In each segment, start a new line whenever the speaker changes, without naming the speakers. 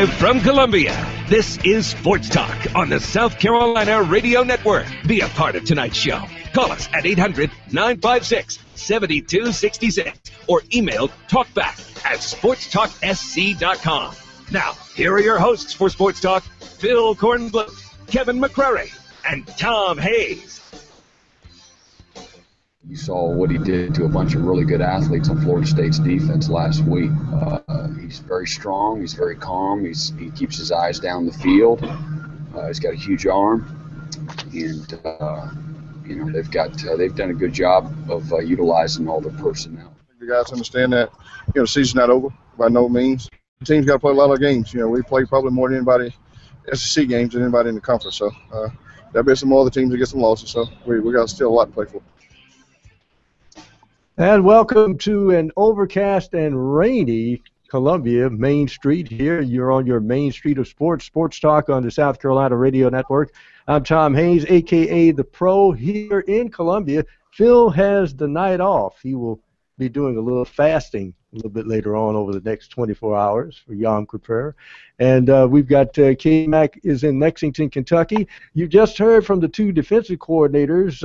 Live from Columbia, this is Sports Talk on the South Carolina Radio Network. Be a part of tonight's show. Call us at 800-956-7266 or email talkback@sportstalksc.com. Now, here are your hosts for Sports Talk, Phil Kornbluth, Kevin McCrary, and Tom Hayes.
You saw what he did to a bunch of really good athletes on Florida State's defense last week. He's very strong. He's very calm. He keeps his eyes down the field. He's got a huge arm, and they've done a good job of utilizing all their personnel.
You guys understand that the season's not over by no means. The team's got to play a lot of games. We play probably more than anybody SEC games than anybody in the conference. So there'll be some other teams that get some losses. So we got still a lot to play for.
And welcome to an overcast and rainy Columbia Main Street here. You're on your Main Street of Sports, Sports Talk on the South Carolina Radio Network. I'm Tom Hayes, a.k.a. The Pro, here in Columbia. Phil has the night off. He will be doing a little fasting a little bit later on over the next 24 hours for Yom Kippur. And we've got K-Mac is in Lexington, Kentucky. You just heard from the two defensive coordinators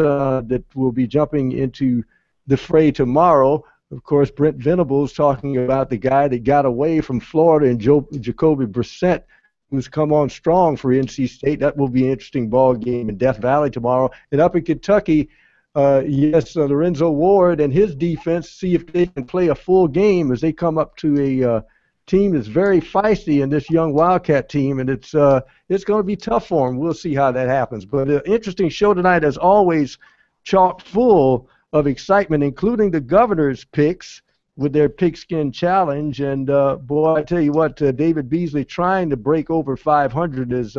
that will be jumping into the fray tomorrow. Of course, Brent Venables talking about the guy that got away from Florida and Jacoby Brissett, who's come on strong for NC State. That will be an interesting ball game in Death Valley tomorrow. And up in Kentucky, Lorenzo Ward and his defense, see if they can play a full game as they come up to a team that's very feisty in this young Wildcat team, and it's going to be tough for them. We'll see how that happens. But an interesting show tonight, as always, chock full of excitement, including the governor's picks with their pigskin challenge. And, boy, I tell you what, David Beasley trying to break over 500 as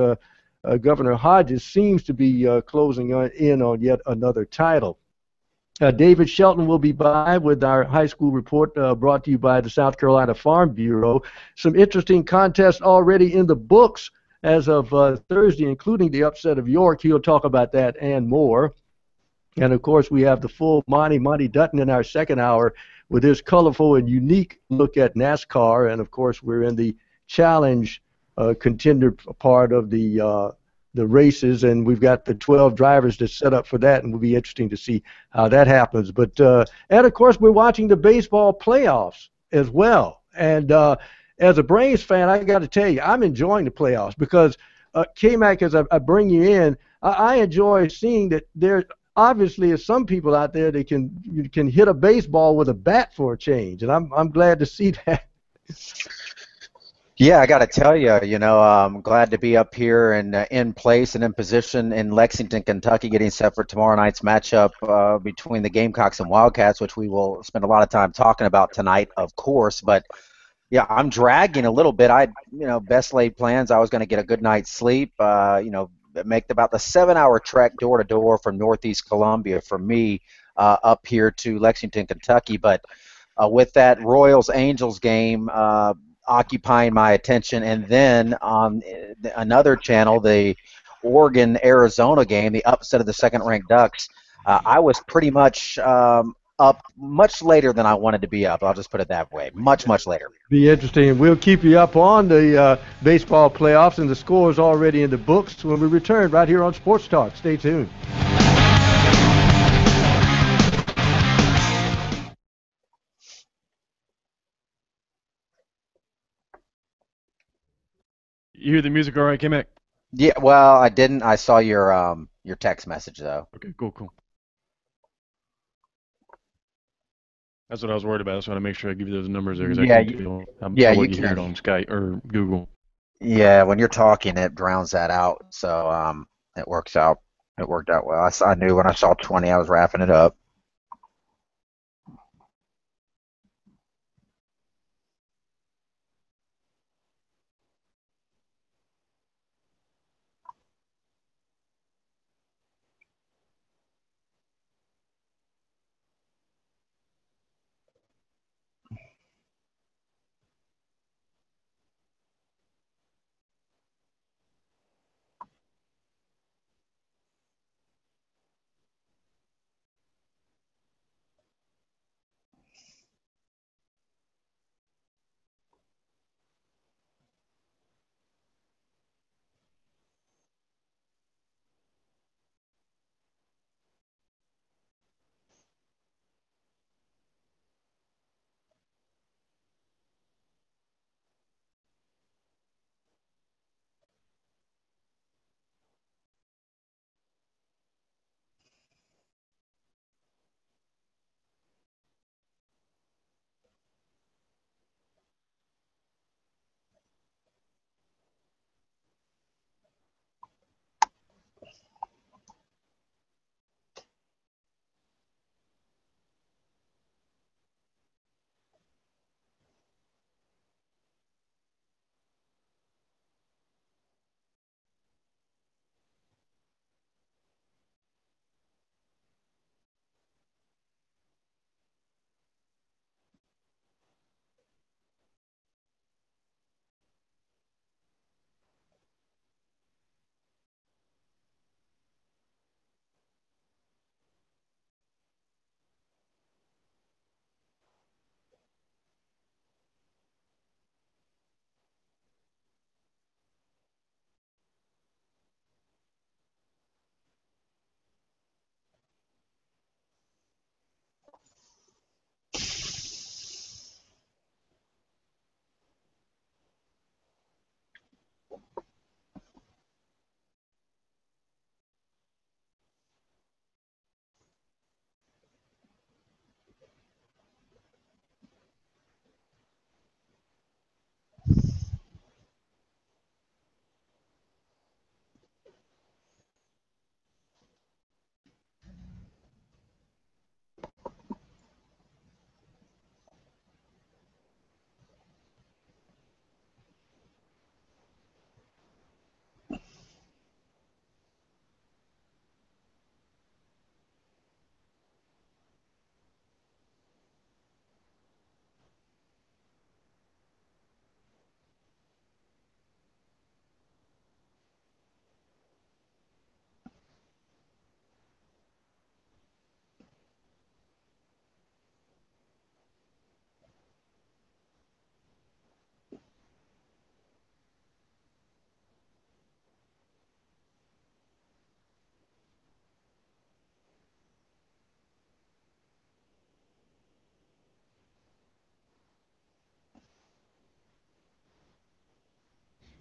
Governor Hodges seems to be closing in on yet another title. David Shelton will be by with our high school report brought to you by the South Carolina Farm Bureau. Some interesting contests already in the books as of Thursday, including the upset of York. He'll talk about that and more. And, of course, we have the full Monty Dutton in our second hour with his colorful and unique look at NASCAR. And, of course, we're in the challenge contender part of the races, and we've got the 12 drivers that's set up for that, and it will be interesting to see how that happens. But and, of course, we're watching the baseball playoffs as well. And as a Braves fan, I got to tell you, I'm enjoying the playoffs because, K-Mac, as I bring you in, I enjoy seeing that there obviously is some people out there that can hit a baseball with a bat for a change, and I'm glad to see that.
Yeah, I got to tell you, I'm glad to be up here and in place and in position in Lexington, Kentucky, getting set for tomorrow night's matchup between the Gamecocks and Wildcats, which we will spend a lot of time talking about tonight, of course. But yeah, I'm dragging a little bit. Best laid plans. I was going to get a good night's sleep. Make about the 7-hour trek door to door from Northeast Columbia for me up here to Lexington, Kentucky. But with that Royals-Angels game occupying my attention, and then on another channel, the Oregon-Arizona game, the upset of the second-ranked Ducks, I was pretty much up much later than I wanted to be up. I'll just put it that way. Much later.
Be interesting. We'll keep you up on the baseball playoffs, and the score is already in the books when we return right here on Sports Talk. Stay tuned.
You hear the music all right, K-Mac?
Yeah, well, I didn't. I saw your text message, though.
Okay, cool. That's what I was worried about. I just want to make sure I give you those numbers there.
Yeah,
you hear it on Skype or Google.
Yeah, when you're talking, it drowns that out. So it works out. It worked out well. I knew when I saw 20, I was wrapping it up.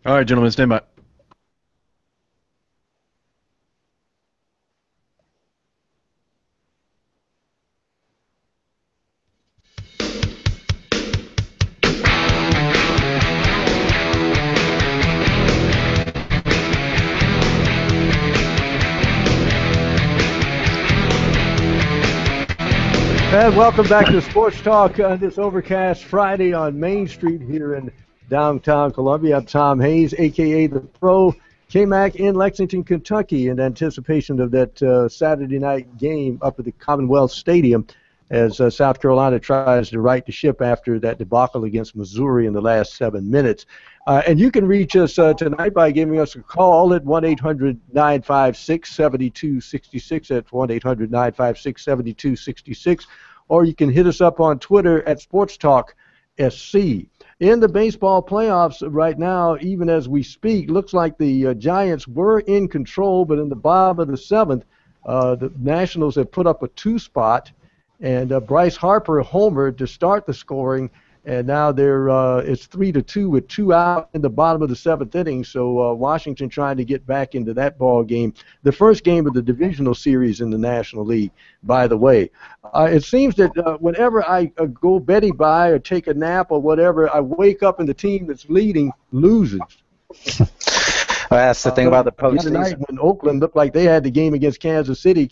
All right, gentlemen, stand by.
And welcome back to Sports Talk on this overcast Friday on Main Street here in downtown Columbia. I'm Tom Hayes, a.k.a. The Pro. K-Mac in Lexington, Kentucky in anticipation of that Saturday night game up at the Commonwealth Stadium as South Carolina tries to right the ship after that debacle against Missouri in the last 7 minutes. And you can reach us tonight by giving us a call at 1-800-956-7266. That's 1-800-956-7266. Or you can hit us up on Twitter at SportsTalkSC. In the baseball playoffs right now, even as we speak, looks like the Giants were in control, but in the bottom of the seventh, the Nationals have put up a 2-spot, and Bryce Harper homered to start the scoring, and now it's 3-2 with 2 out in the bottom of the 7th inning. So Washington trying to get back into that ball game. The first game of the divisional series in the National League, by the way. It seems that whenever I go Betty by or take a nap or whatever, I wake up and the team that's leading loses.
Well, that's the thing about the postseason.
Tonight, when Oakland looked like they had the game against Kansas City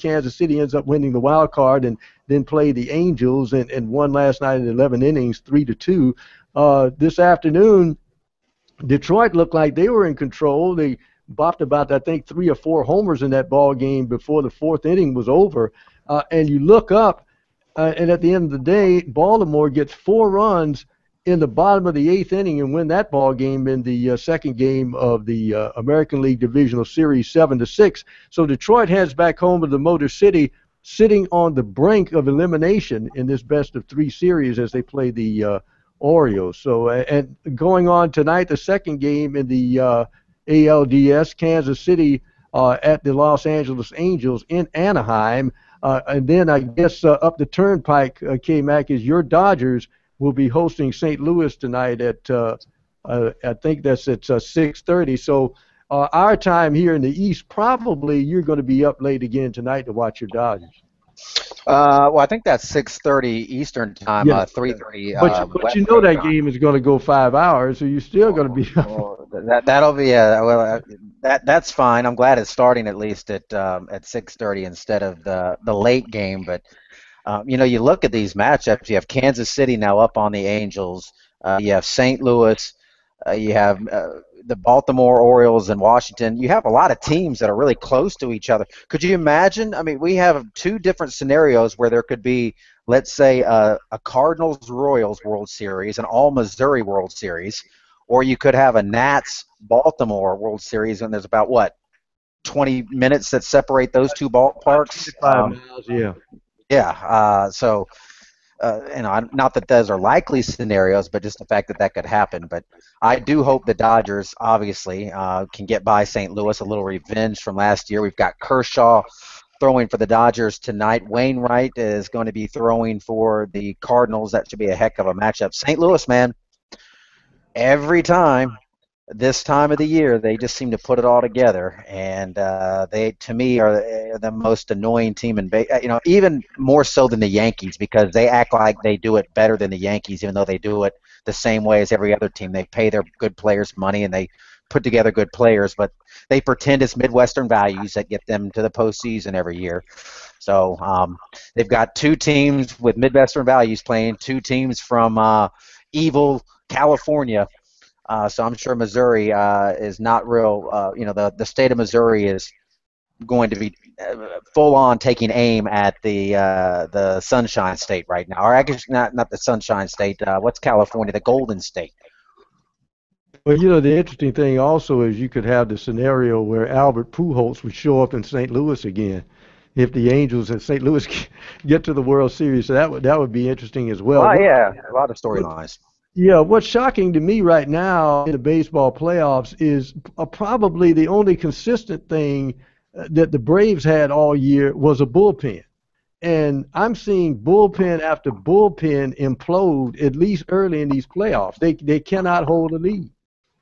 ends up winning the wild card and then played the Angels and won last night in 11 innings, 3-2. This afternoon, Detroit looked like they were in control. They bopped about, I think, 3 or 4 homers in that ball game before the 4th inning was over. And you look up, and at the end of the day, Baltimore gets 4 runs in the bottom of the 8th inning and win that ball game in the second game of the American League Divisional Series 7-6. So Detroit heads back home to the Motor City, sitting on the brink of elimination in this best-of-3 series as they play the Orioles. So and going on tonight, the second game in the ALDS, Kansas City at the Los Angeles Angels in Anaheim. And then I guess up the turnpike, K-Mac, is your Dodgers will be hosting St. Louis tonight at, I think that's at 6:30. So our time here in the East, probably you're going to be up late again tonight to watch your Dodgers.
Well, I think that's 6:30 Eastern time,
Yeah.
3:30.
But you know that game is going to go 5 hours, so you're still going to be up.
Well, that'll be that's fine. I'm glad it's starting at least at 6:30 instead of the late game. But you look at these matchups. You have Kansas City now up on the Angels. You have St. Louis. You have the Baltimore Orioles and Washington. You have a lot of teams that are really close to each other. Could you imagine? I mean, we have 2 different scenarios where there could be, let's say, a Cardinals-Royals World Series, an All-Missouri World Series, or you could have a Nats-Baltimore World Series, and there's about, 20 minutes that separate those 2 ballparks?
25 miles, yeah.
Yeah, so not that those are likely scenarios, but just the fact that could happen. But I do hope the Dodgers, obviously, can get by St. Louis, a little revenge from last year. We've got Kershaw throwing for the Dodgers tonight. Wainwright is going to be throwing for the Cardinals. That should be a heck of a matchup. St. Louis, man, every time, this time of the year, they just seem to put it all together, and they, to me, are the most annoying team in baseball. Even more so than the Yankees, because they act like they do it better than the Yankees, even though they do it the same way as every other team. They pay their good players money, and they put together good players, but they pretend it's Midwestern values that get them to the postseason every year. So they've got 2 teams with Midwestern values playing 2 teams from evil California. So I'm sure Missouri is not real. The state of Missouri is going to be full on taking aim at the Sunshine State right now, or actually not the Sunshine State. What's California? The Golden State.
Well, the interesting thing also is you could have the scenario where Albert Pujols would show up in St. Louis again if the Angels and St. Louis get to the World Series. So that would be interesting as well.
Yeah, a lot of storylines.
Yeah, what's shocking to me right now in the baseball playoffs is probably the only consistent thing that the Braves had all year was a bullpen. And I'm seeing bullpen after bullpen implode, at least early in these playoffs. They cannot hold a lead.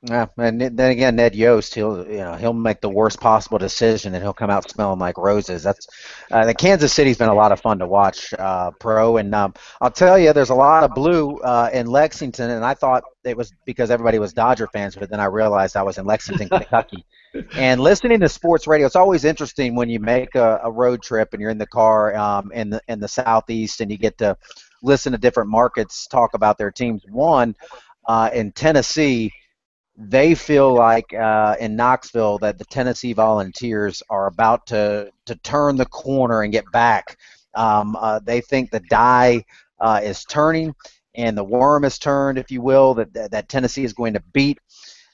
Yeah, and then again, Ned Yost, he'll make the worst possible decision, and he'll come out smelling like roses. That's the Kansas City's been a lot of fun to watch, Pro, and I'll tell you, there's a lot of blue in Lexington, and I thought it was because everybody was Dodger fans, but then I realized I was in Lexington, Kentucky. And listening to sports radio, it's always interesting when you make a road trip and you're in the car in the southeast, and you get to listen to different markets talk about their teams. One in Tennessee, they feel like in Knoxville that the Tennessee Volunteers are about to turn the corner and get back. They think the die is turning and the worm is turned, if you will, that Tennessee is going to beat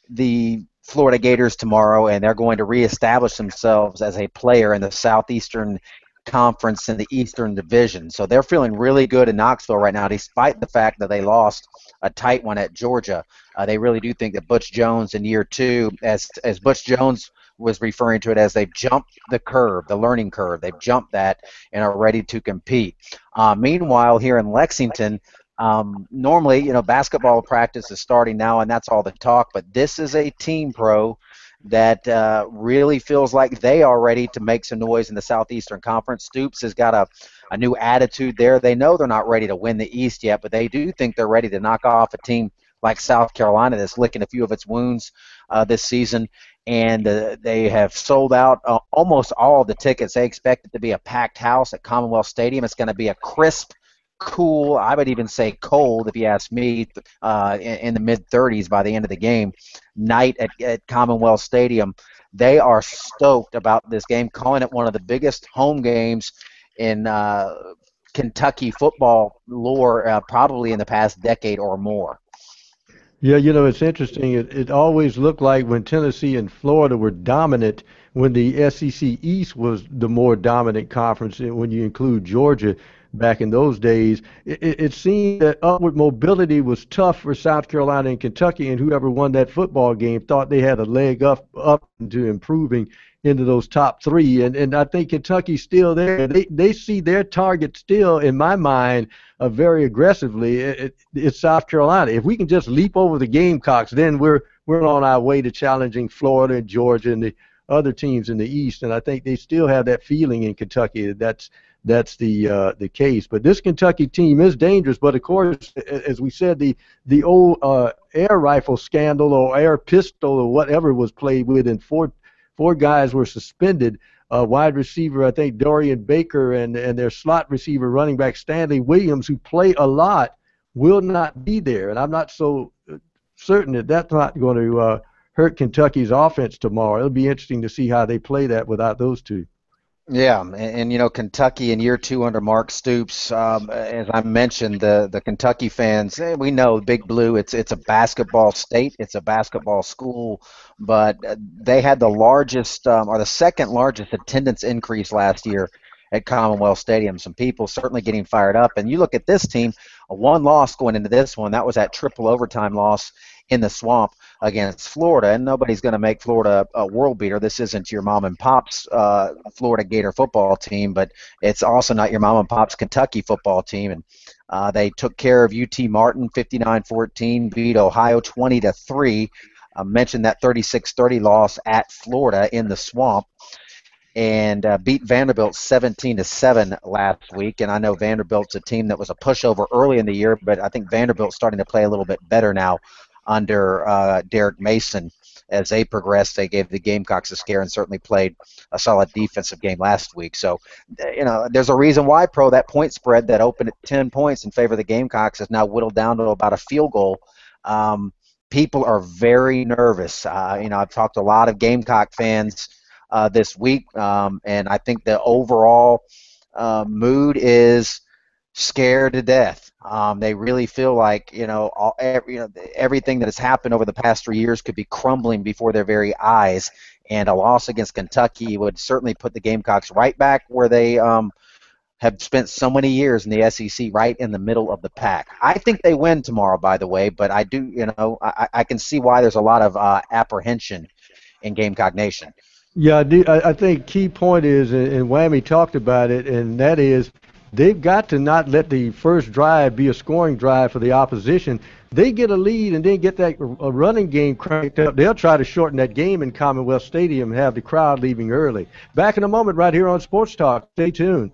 the Florida Gators tomorrow, and they're going to reestablish themselves as a player in the Southeastern Conference in the Eastern Division. So they're feeling really good in Knoxville right now, despite the fact that they lost a tight one at Georgia. They really do think that Butch Jones in year two, as Butch Jones was referring to it, as they've jumped the curve, the learning curve. They've jumped that and are ready to compete. Meanwhile, here in Lexington, normally, basketball practice is starting now, and that's all the talk. But this is a team, Pro, that really feels like they are ready to make some noise in the Southeastern Conference. Stoops has got a new attitude there. They know they're not ready to win the East yet, but they do think they're ready to knock off a team like South Carolina that's licking a few of its wounds this season. And they have sold out almost all of the tickets. They expect it to be a packed house at Commonwealth Stadium. It's going to be a crisp, cool, I would even say cold, if you ask me, in the mid-30s by the end of the game, night at Commonwealth Stadium. They are stoked about this game, calling it one of the biggest home games in Kentucky football lore probably in the past decade or more.
Yeah, it's interesting. It always looked like when Tennessee and Florida were dominant, when the SEC East was the more dominant conference, and when you include Georgia back in those days, it seemed that upward mobility was tough for South Carolina and Kentucky, and whoever won that football game thought they had a leg up into improving into those top three. And I think Kentucky's still there. They see their target still, in my mind, very aggressively. It's South Carolina. If we can just leap over the Gamecocks, then we're on our way to challenging Florida and Georgia and the other teams in the East. And I think they still have that feeling in Kentucky that's the case. But this Kentucky team is dangerous. But of course, as we said, the old air rifle scandal or air pistol or whatever was played with, and four guys were suspended. Wide receiver, I think, Dorian Baker, and their slot receiver, running back Stanley Williams, who play a lot, will not be there. And I'm not so certain that that's not going to hurt Kentucky's offense tomorrow. It'll be interesting to see how they play that without those two.
Yeah, and Kentucky in year two under Mark Stoops, as I mentioned, the Kentucky fans, we know Big Blue, it's a basketball state, it's a basketball school, but they had the largest or the second largest attendance increase last year at Commonwealth Stadium. Some people certainly getting fired up. And you look at this team, a one loss going into this one, that was that triple overtime loss in the Swamp against Florida, and nobody's going to make Florida a world beater. This isn't your mom and pop's Florida Gator football team, but it's also not your mom and pop's Kentucky football team. And they took care of UT Martin 59-14, beat Ohio 20-3. I mentioned that 36-30 loss at Florida in the Swamp, and beat Vanderbilt 17-7 last week. And I know Vanderbilt's a team that was a pushover early in the year, but I think Vanderbilt's starting to play a little bit better now under Derek Mason. As they progressed, they gave the Gamecocks a scare and certainly played a solid defensive game last week. So, there's a reason why, Pro, that point spread that opened at 10 points in favor of the Gamecocks is now whittled down to about a field goal. People are very nervous. I've talked to a lot of Gamecock fans this week, and I think the overall mood is scared to death. They really feel like everything that has happened over the past 3 years could be crumbling before their very eyes, and a loss against Kentucky would certainly put the Gamecocks right back where they have spent so many years in the SEC, right in the middle of the pack. I think they win tomorrow, by the way, but I do, I can see why there's a lot of apprehension in Gamecock Nation.
Yeah, I think key point is, and Whammy talked about it, and that is they've got to not let the first drive be a scoring drive for the opposition. they get a lead and then get that a running game cranked up, they'll try to shorten that game in Commonwealth Stadium and have the crowd leaving early. Back in a moment right here on Sports Talk. Stay tuned.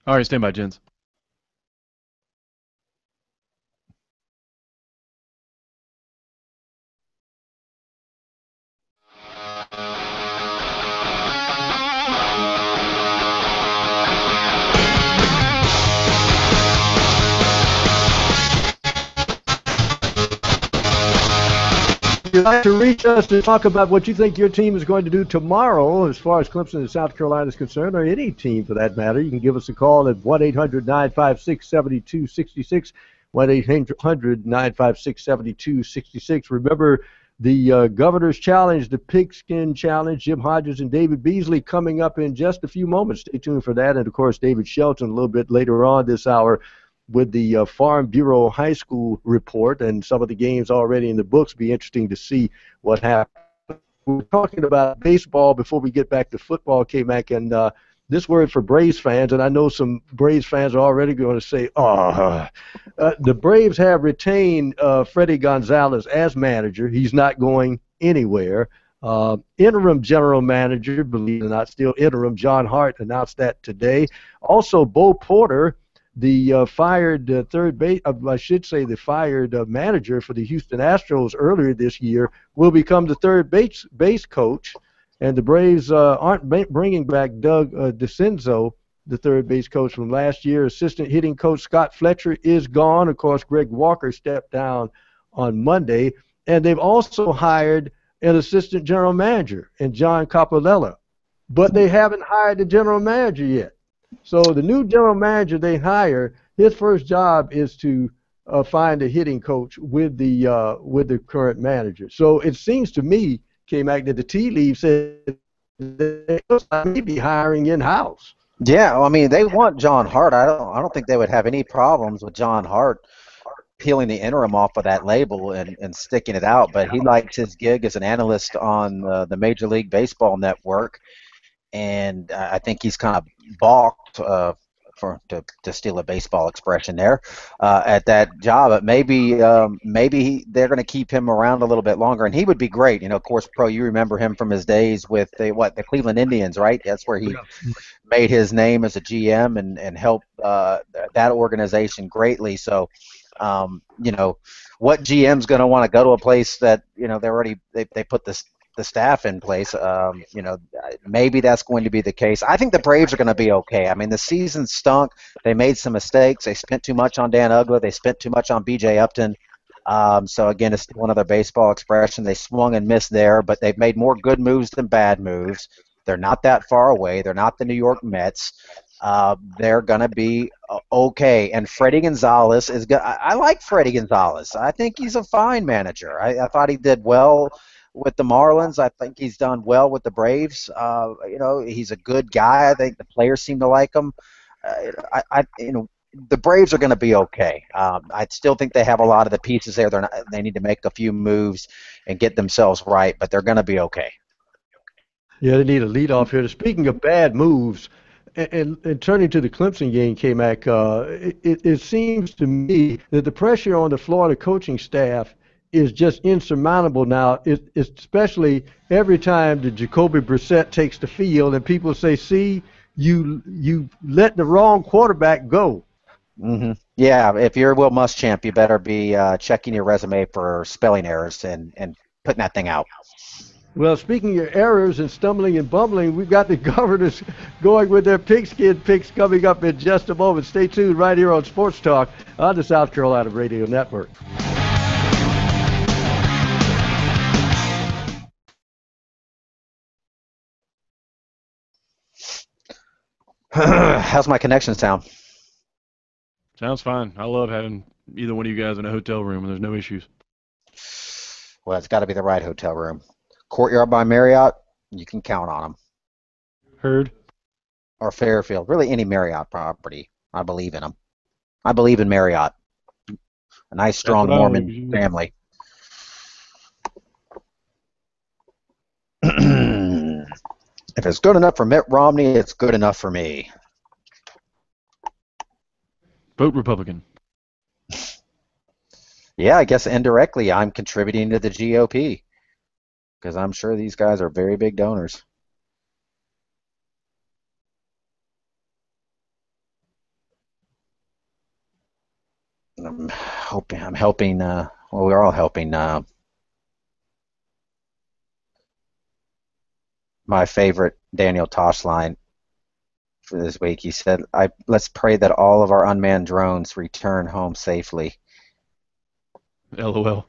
All right, stand by, gents.
If you'd like to reach us to talk about what you think your team is going to do tomorrow as far as Clemson and South Carolina is concerned, or any team for that matter, you can give us a call at 1-800-956-7266, 1-800-956-7266. Remember, the Governor's Challenge, the Pigskin Challenge, Jim Hodges and David Beasley coming up in just a few moments. Stay tuned for that. And, of course, David Shelton a little bit later on this hour with the Farm Bureau High School report, and some of the games already in the books. Be interesting to see what happens. We're talking about baseball before we get back to football, K-Mac, and this word for Braves fans, and I know some Braves fans are already going to say, the Braves have retained Freddie Gonzalez as manager. He's not going anywhere. Interim general manager, believe it or not, still interim, John Hart announced that today. Also, Bo Porter, the fired third base, the fired manager for the Houston Astros earlier this year, will become the third base coach. And the Braves aren't bringing back Doug DeCenzo, the third base coach from last year. Assistant hitting coach Scott Fletcher is gone. Of course, Greg Walker stepped down on Monday. And they've also hired an assistant general manager in John Capolella. But they haven't hired the general manager yet. So the new general manager they hire, his first job is to find a hitting coach with the current manager. So it seems to me, K-Mac, that the tea leaves said they may be hiring in-house.
Yeah, I mean, they want John Hart. I don't think they would have any problems with John Hart peeling the interim off of that label and sticking it out. But he likes his gig as an analyst on the Major League Baseball Network. And I think he's kind of balked, to steal a baseball expression there, at that job. But maybe they're going to keep him around a little bit longer, and he would be great. Of course, Pro, you remember him from his days with the Cleveland Indians, right? That's where he made his name as a GM and helped that organization greatly. So, what GM's going to want to go to a place that they put the staff in place? Maybe that's going to be the case. I think the Braves are going to be okay. I mean, the season stunk. They made some mistakes. They spent too much on Dan Uggla. They spent too much on B.J. Upton. So again, it's still another baseball expression. They swung and missed there, but they've made more good moves than bad moves. They're not that far away. They're not the New York Mets. They're going to be okay. And Freddie Gonzalez is good. I like Freddie Gonzalez. I think he's a fine manager. I thought he did well with the Marlins. I think he's done well with the Braves. He's a good guy. I think the players seem to like him. The Braves are going to be okay. I still think they have a lot of the pieces there. They need to make a few moves and get themselves right, but they're going to be okay.
Yeah, they need a leadoff hitter. Speaking of bad moves, and turning to the Clemson game, K-Mac, it seems to me that the pressure on the Florida coaching staff is just insurmountable now, especially every time that Jacoby Brissett takes the field and people say, see, you let the wrong quarterback go.
Mm-hmm. Yeah, if you're Will Muschamp, you better be checking your resume for spelling errors and putting that thing out.
Well, speaking of errors and stumbling and bumbling, we've got the Governors going with their pigskin picks coming up in just a moment. Stay tuned right here on Sports Talk on the South Carolina Radio Network.
How's my connection sound?
Sounds fine. I love having either one of you guys in a hotel room, and there's no issues.
Well, it's got to be the right hotel room. Courtyard by Marriott, you can count on them.
Heard.
Or Fairfield. Really, any Marriott property. I believe in them. I believe in Marriott. A nice, strong Mormon family. If it's good enough for Mitt Romney, it's good enough for me.
Vote Republican.
Yeah, I guess indirectly I'm contributing to the GOP because I'm sure these guys are very big donors. I'm helping, we're all helping my favorite Daniel Tosh line for this week. He said, let's pray that all of our unmanned drones return home safely.
LOL.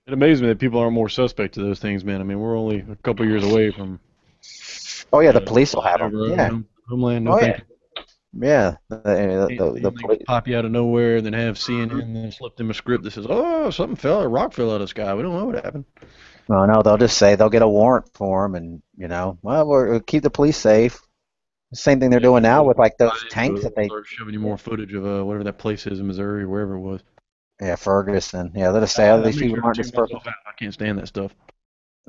It amazes me that people aren't more suspect to those things, man. I mean, we're only a couple years away from.
Oh yeah, the police will have them. Yeah.
Homeland, no thank you.
Yeah.
The police pop you out of nowhere, and then have CNN then slip them a script that says, "Oh, a rock fell out of the sky. We don't know what happened."
Well, no, they'll just say they'll get a warrant for them, and we'll keep the police safe. The same thing they're doing now with like those tanks that they
start showing you more footage of whatever that place is in Missouri or wherever it was.
Yeah, Ferguson. Yeah, they'll just say, "Oh, these people aren't just Ferguson."
I can't stand that stuff.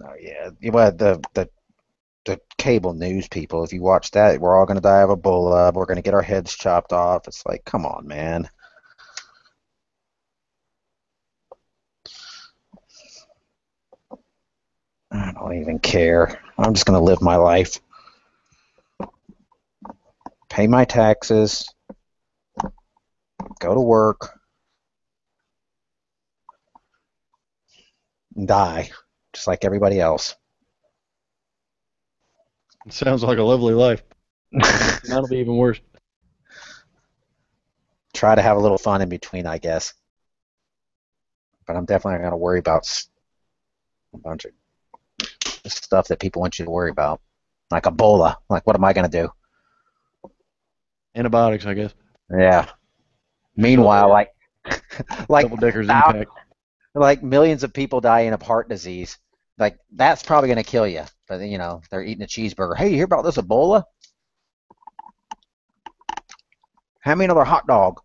Oh yeah, well the cable news people. If you watch that, we're all going to die of Ebola. We're going to get our heads chopped off. It's like, come on, man. I don't even care. I'm just going to live my life. Pay my taxes. Go to work. And die, just like everybody else.
It sounds like a lovely life. That'll be even worse.
Try to have a little fun in between, I guess. But I'm definitely not going to worry about a bunch of stuff that people want you to worry about. Like Ebola. Like, what am I going to do?
Antibiotics, I guess.
Yeah. Meanwhile, like
double-deckers impact.
Like millions of people dying of heart disease. Like, that's probably going to kill you. But, they're eating a cheeseburger. Hey, you hear about this Ebola? Hand me another hot dog.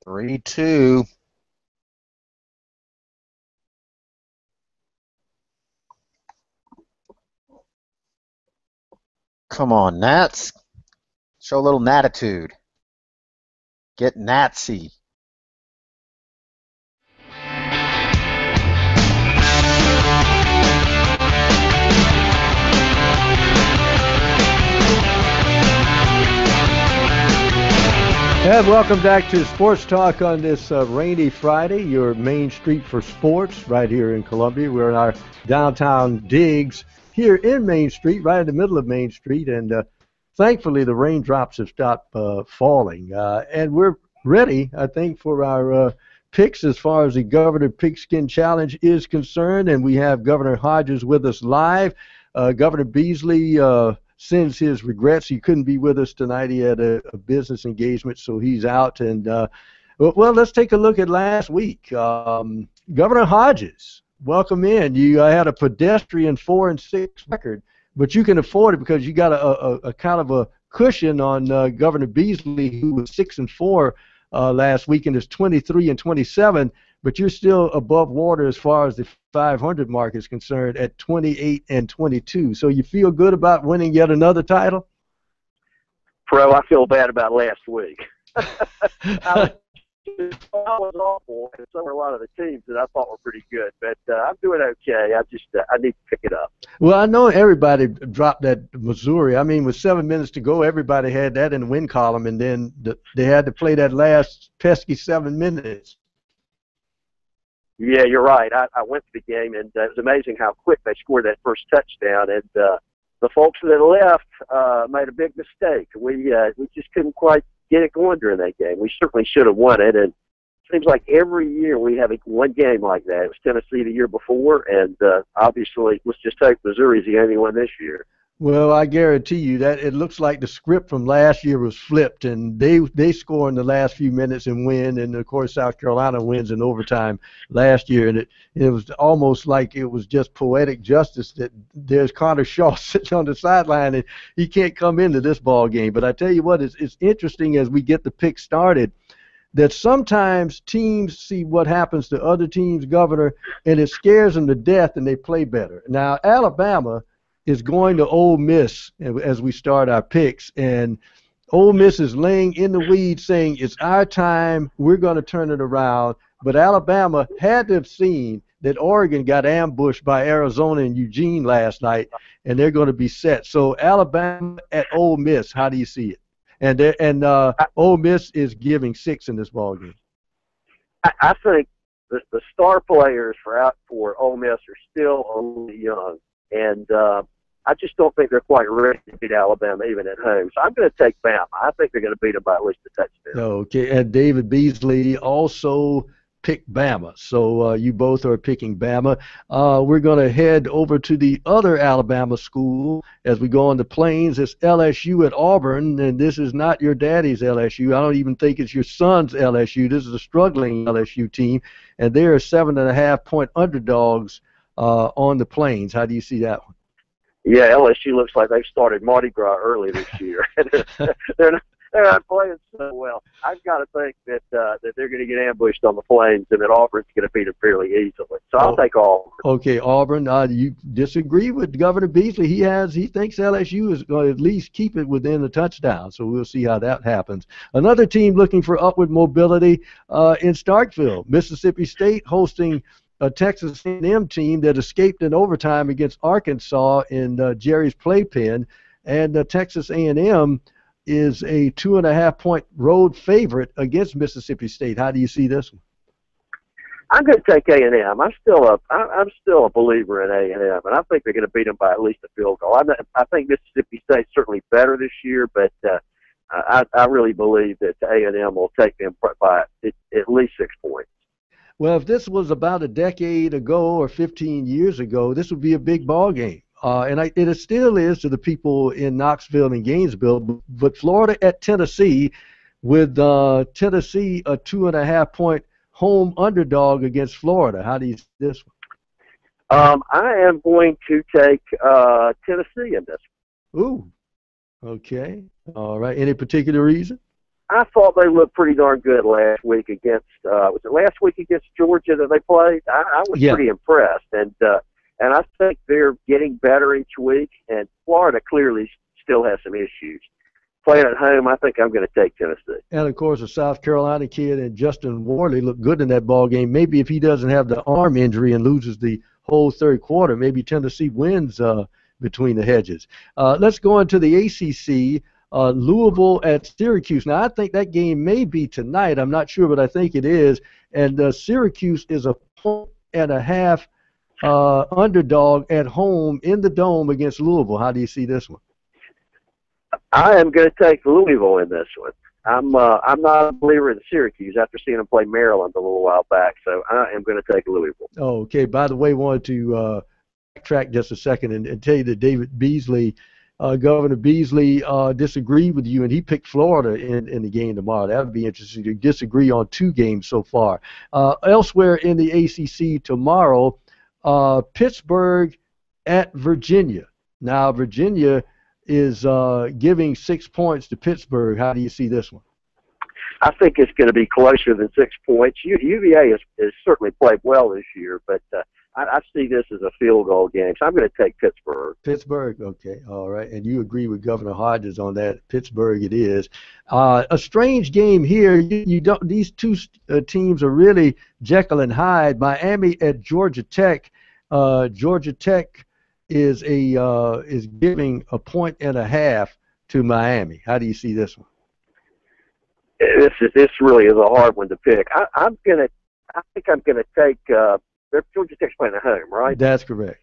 3-2. Come on, Nats. Show a little natitude. Get Natsy.
And welcome back to Sports Talk on this rainy Friday, your main street for sports right here in Columbia. We're in our downtown digs here in Main Street, right in the middle of Main Street, and thankfully the raindrops have stopped falling. And we're ready, I think, for our picks as far as the Governor Pigskin Challenge is concerned, and we have Governor Hodges with us live. Governor Beasley sends his regrets. He couldn't be with us tonight. He had a business engagement, so he's out. And well, let's take a look at last week. Governor Hodges, welcome in. You had a pedestrian 4-6 record, but you can afford it because you got a kind of a cushion on Governor Beasley, who was 6-4 last week and is 23-27. But you're still above water as far as the 500 mark is concerned at 28-22. So you feel good about winning yet another title?
Pro, I feel bad about last week. I was awful, and so were a lot of the teams that I thought were pretty good. But I'm doing okay. I need to pick it up.
Well, I know everybody dropped that Missouri. I mean, with 7 minutes to go, everybody had that in the win column, and then they had to play that last pesky 7 minutes.
Yeah, you're right. I went to the game, and it was amazing how quick they scored that first touchdown. And the folks that left made a big mistake. We just couldn't quite get it going during that game. We certainly should have won it. And it seems like every year we have one game like that. It was Tennessee the year before, and obviously, let's just take Missouri as the only one this year.
Well, I guarantee you that it looks like the script from last year was flipped, and they score in the last few minutes and win, and of course South Carolina wins in overtime last year, and it was almost like it was just poetic justice that there's Connor Shaw sitting on the sideline and he can't come into this ball game. But I tell you what, it's interesting as we get the pick started that sometimes teams see what happens to other teams, Governor, and it scares them to death and they play better. Now, Alabama is going to Ole Miss as we start our picks, and Ole Miss is laying in the weeds saying it's our time, we're going to turn it around, but Alabama had to have seen that Oregon got ambushed by Arizona and Eugene last night, and they're going to be set. So Alabama at Ole Miss, how do you see it? And Ole Miss is giving 6 in this ball game.
I think the star players for Ole Miss are still a little young, and I just don't think they're quite ready to beat Alabama even at home. So I'm going to take Bama. I think they're going to beat them by at least a touchdown.
Okay, and David Beasley also picked Bama. So you both are picking Bama. We're going to head over to the other Alabama school as we go on the Plains. It's LSU at Auburn, and this is not your daddy's LSU. I don't even think it's your son's LSU. This is a struggling LSU team, and they are 7.5-point underdogs on the Plains. How do you see that one?
Yeah, LSU looks like they've started Mardi Gras early this year. they're not playing so well. I've got to think that they're going to get ambushed on the Plains and that Auburn's going to beat them fairly easily. So I'll take Auburn.
Okay, Auburn. You disagree with Governor Beasley? He thinks LSU is going to at least keep it within a touchdown. So we'll see how that happens. Another team looking for upward mobility in Starkville, Mississippi State hosting a Texas A&M team that escaped in overtime against Arkansas in Jerry's playpen, and Texas A&M is a 2.5-point road favorite against Mississippi State. How do you see this one?
I'm going to take A&M. I'm still a believer in A&M, and I think they're going to beat them by at least a field goal. I think Mississippi State's certainly better this year, but I really believe that A&M will take them by at least 6 points.
Well, if this was about a decade ago or 15 years ago, this would be a big ball game. And it still is to the people in Knoxville and Gainesville. But Florida at Tennessee, with Tennessee a 2.5-point home underdog against Florida. How do you see this one?
I am going to take Tennessee in this one.
Ooh, okay. All right. Any particular reason?
I thought they looked pretty darn good last week against. Was it last week against Georgia that they played? I was pretty impressed, and I think they're getting better each week. And Florida clearly still has some issues. Playing at home, I think I'm going to take Tennessee.
And of course, a South Carolina kid and Justin Worley looked good in that ball game. Maybe if he doesn't have the arm injury and loses the whole third quarter, maybe Tennessee wins between the hedges. Let's go into the ACC. Louisville at Syracuse. Now, I think that game may be tonight. I'm not sure, but I think it is. And Syracuse is a 1.5 underdog at home in the Dome against Louisville. How do you see this one?
I am going to take Louisville in this one. I'm not a believer in Syracuse after seeing them play Maryland a little while back, so I am going to take Louisville.
Oh, okay. By the way, wanted to backtrack just a second and tell you that David Beasley, Governor Beasley, disagreed with you, and he picked Florida in the game tomorrow. That would be interesting to disagree on 2 games so far. Elsewhere in the ACC tomorrow, Pittsburgh at Virginia. Now, Virginia is giving 6 points to Pittsburgh. How do you see this one?
I think it's going to be closer than 6 points. UVA has certainly played well this year, but I see this as a field goal game, so I'm going to take Pittsburgh.
Pittsburgh, okay, all right. And you agree with Governor Hodges on that. Pittsburgh it is. A strange game here. You don't. These 2 teams are really Jekyll and Hyde. Miami at Georgia Tech. Georgia Tech is giving 1.5 to Miami. How do you see this one?
This really is a hard one to pick. I think I'm going to take. Georgia Tech's playing at home, right?
That's correct.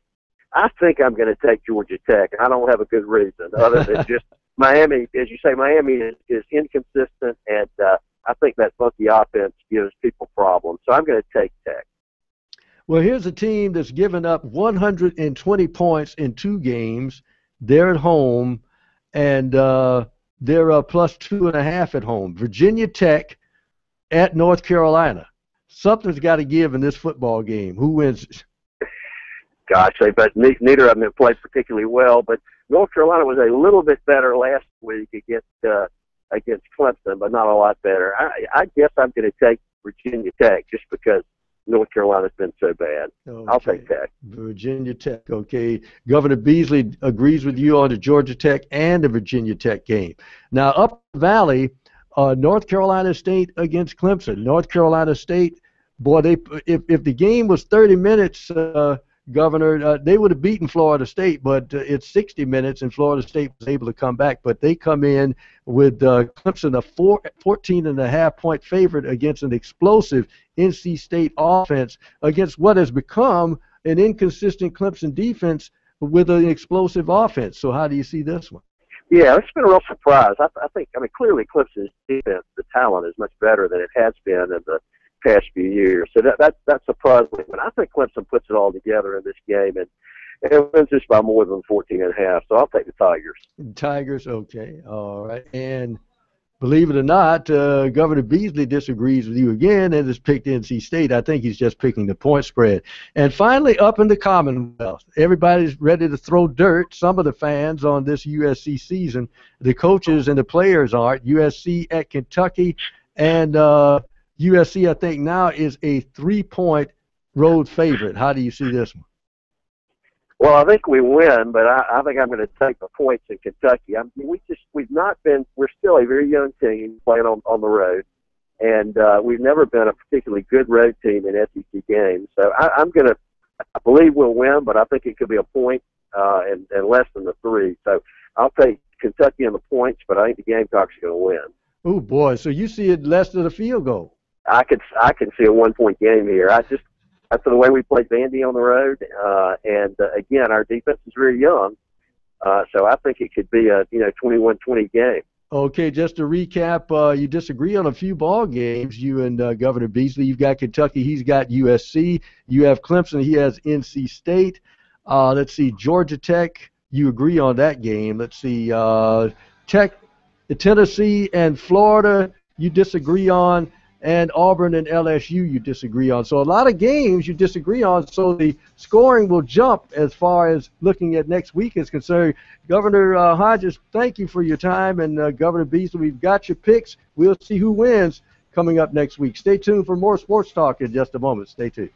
I think I'm going to take Georgia Tech. I don't have a good reason other than just Miami. As you say, Miami is inconsistent, and I think that funky offense gives people problems. So I'm going to take Tech.
Well, here's a team that's given up 120 points in 2 games. They're at home, and they're plus 2.5 at home. Virginia Tech at North Carolina. Something's got to give in this football game. Who wins?
Gosh, but neither of them have played particularly well. But North Carolina was a little bit better last week against Clemson, but not a lot better. I guess I'm going to take Virginia Tech just because North Carolina's been so bad. Okay. I'll take Tech.
Virginia Tech, okay. Governor Beasley agrees with you on the Georgia Tech and the Virginia Tech game. Now, up the valley, North Carolina State against Clemson. North Carolina State, boy, if the game was 30 minutes, Governor, they would have beaten Florida State, but it's 60 minutes, and Florida State was able to come back. But they come in with Clemson a 14.5-point favorite against an explosive NC State offense against what has become an inconsistent Clemson defense with an explosive offense. So how do you see this one?
Yeah, it's been a real surprise. I think clearly Clemson's defense, the talent is much better than it has been in the past few years. So that surprised me. But I think Clemson puts it all together in this game and wins this by more than 14.5. So I'll take the Tigers.
Tigers, okay, all right. And believe it or not, Governor Beasley disagrees with you again and has picked NC State. I think he's just picking the point spread. And finally, up in the Commonwealth, everybody's ready to throw dirt, some of the fans, on this USC season. The coaches and the players aren't. USC at Kentucky, and USC, I think, now is a 3-point road favorite. How do you see this one?
Well, I think we win, but I think I'm going to take the points in Kentucky. We're still a very young team playing on the road, and we've never been a particularly good road team in SEC games. So I believe we'll win, but I think it could be a point and less than the 3. So I'll take Kentucky in the points, but I think the Gamecocks are going to win.
Oh boy! So you see it less than a field goal?
I can see a 1-point game here. That's the way we played Vandy on the road, and again, our defense is very young, so I think it could be a 21-20 game.
Okay, just to recap, you disagree on a few ball games. You and Governor Beasley, you've got Kentucky, he's got USC. You have Clemson, he has NC State. Let's see, Georgia Tech, you agree on that game. Let's see, Tennessee and Florida, you disagree on. and Auburn and LSU you disagree on. So a lot of games you disagree on, so the scoring will jump as far as looking at next week is concerned. Governor Hodges, thank you for your time, and Governor Beasley, we've got your picks. We'll see who wins coming up next week. Stay tuned for more sports talk in just a moment. Stay tuned.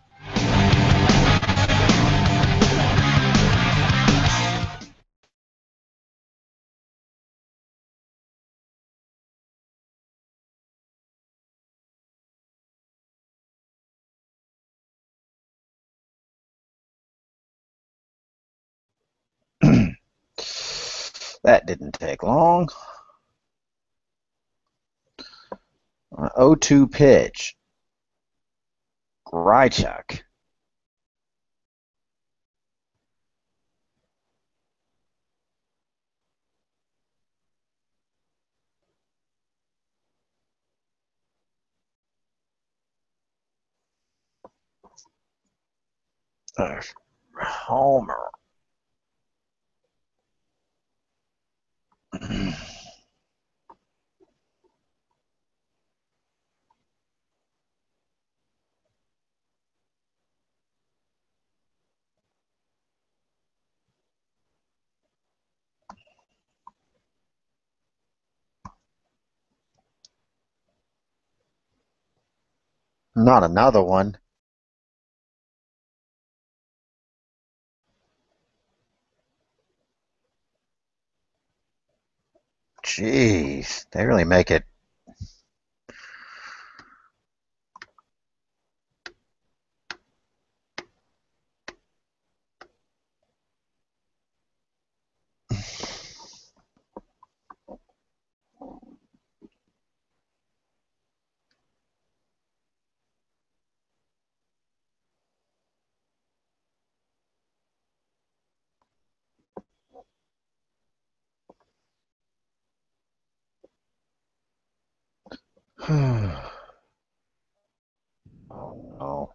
That didn't take long. 0-2 pitch. Grychuk. Homer. Not another one. Jeez, they really make it. Oh no.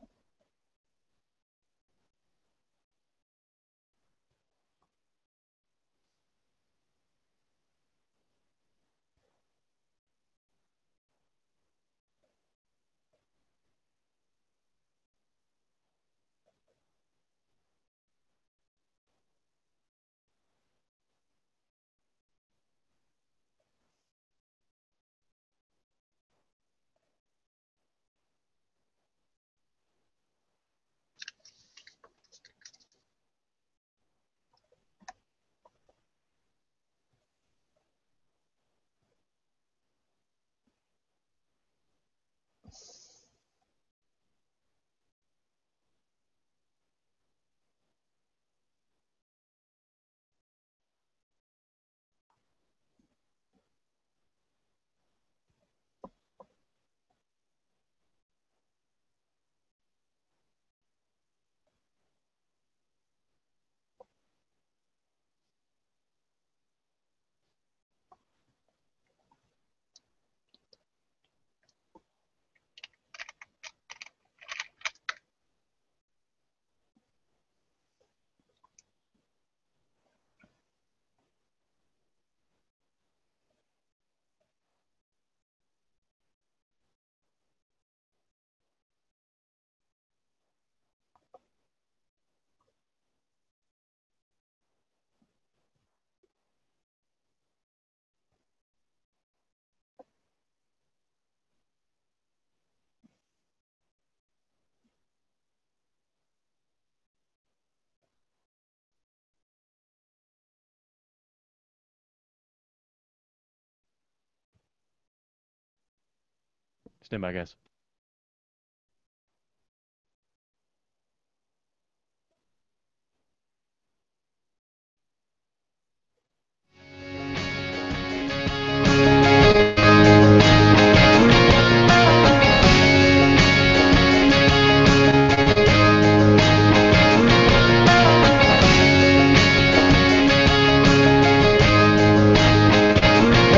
Stand by, guys.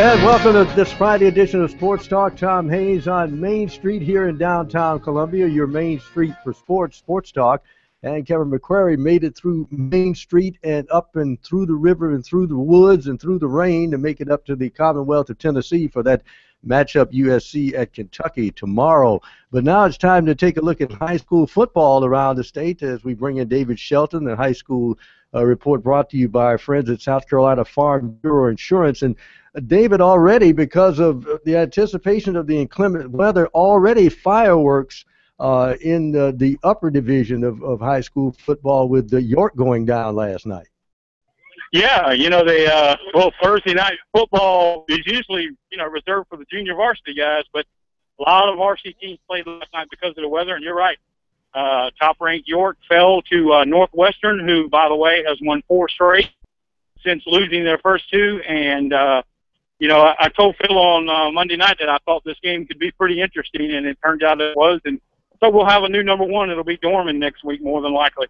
And welcome to this Friday edition of Sports Talk. Tom Hayes on Main Street here in downtown Columbia, your Main Street for sports talk. And Kevin McCrary made it through Main Street and up and through the river and through the woods and through the rain to make it up to the Commonwealth of Tennessee for that match up USC at Kentucky tomorrow. But now it's time to take a look at high school football around the state as we bring in David Shelton, the high school report brought to you by our friends at South Carolina Farm Bureau Insurance. And David, already because of the anticipation of the inclement weather, already fireworks in the upper division of high school football with the York going down last night.
Yeah, well, Thursday night football is usually, reserved for the junior varsity guys, but a lot of varsity teams played last night because of the weather, and you're right. Top-ranked York fell to Northwestern, who, by the way, has won 4 straight since losing their first 2. And, I told Phil on Monday night that I thought this game could be pretty interesting, and it turned out it was. And so we'll have a new number 1. It'll be Dorman next week, more than likely.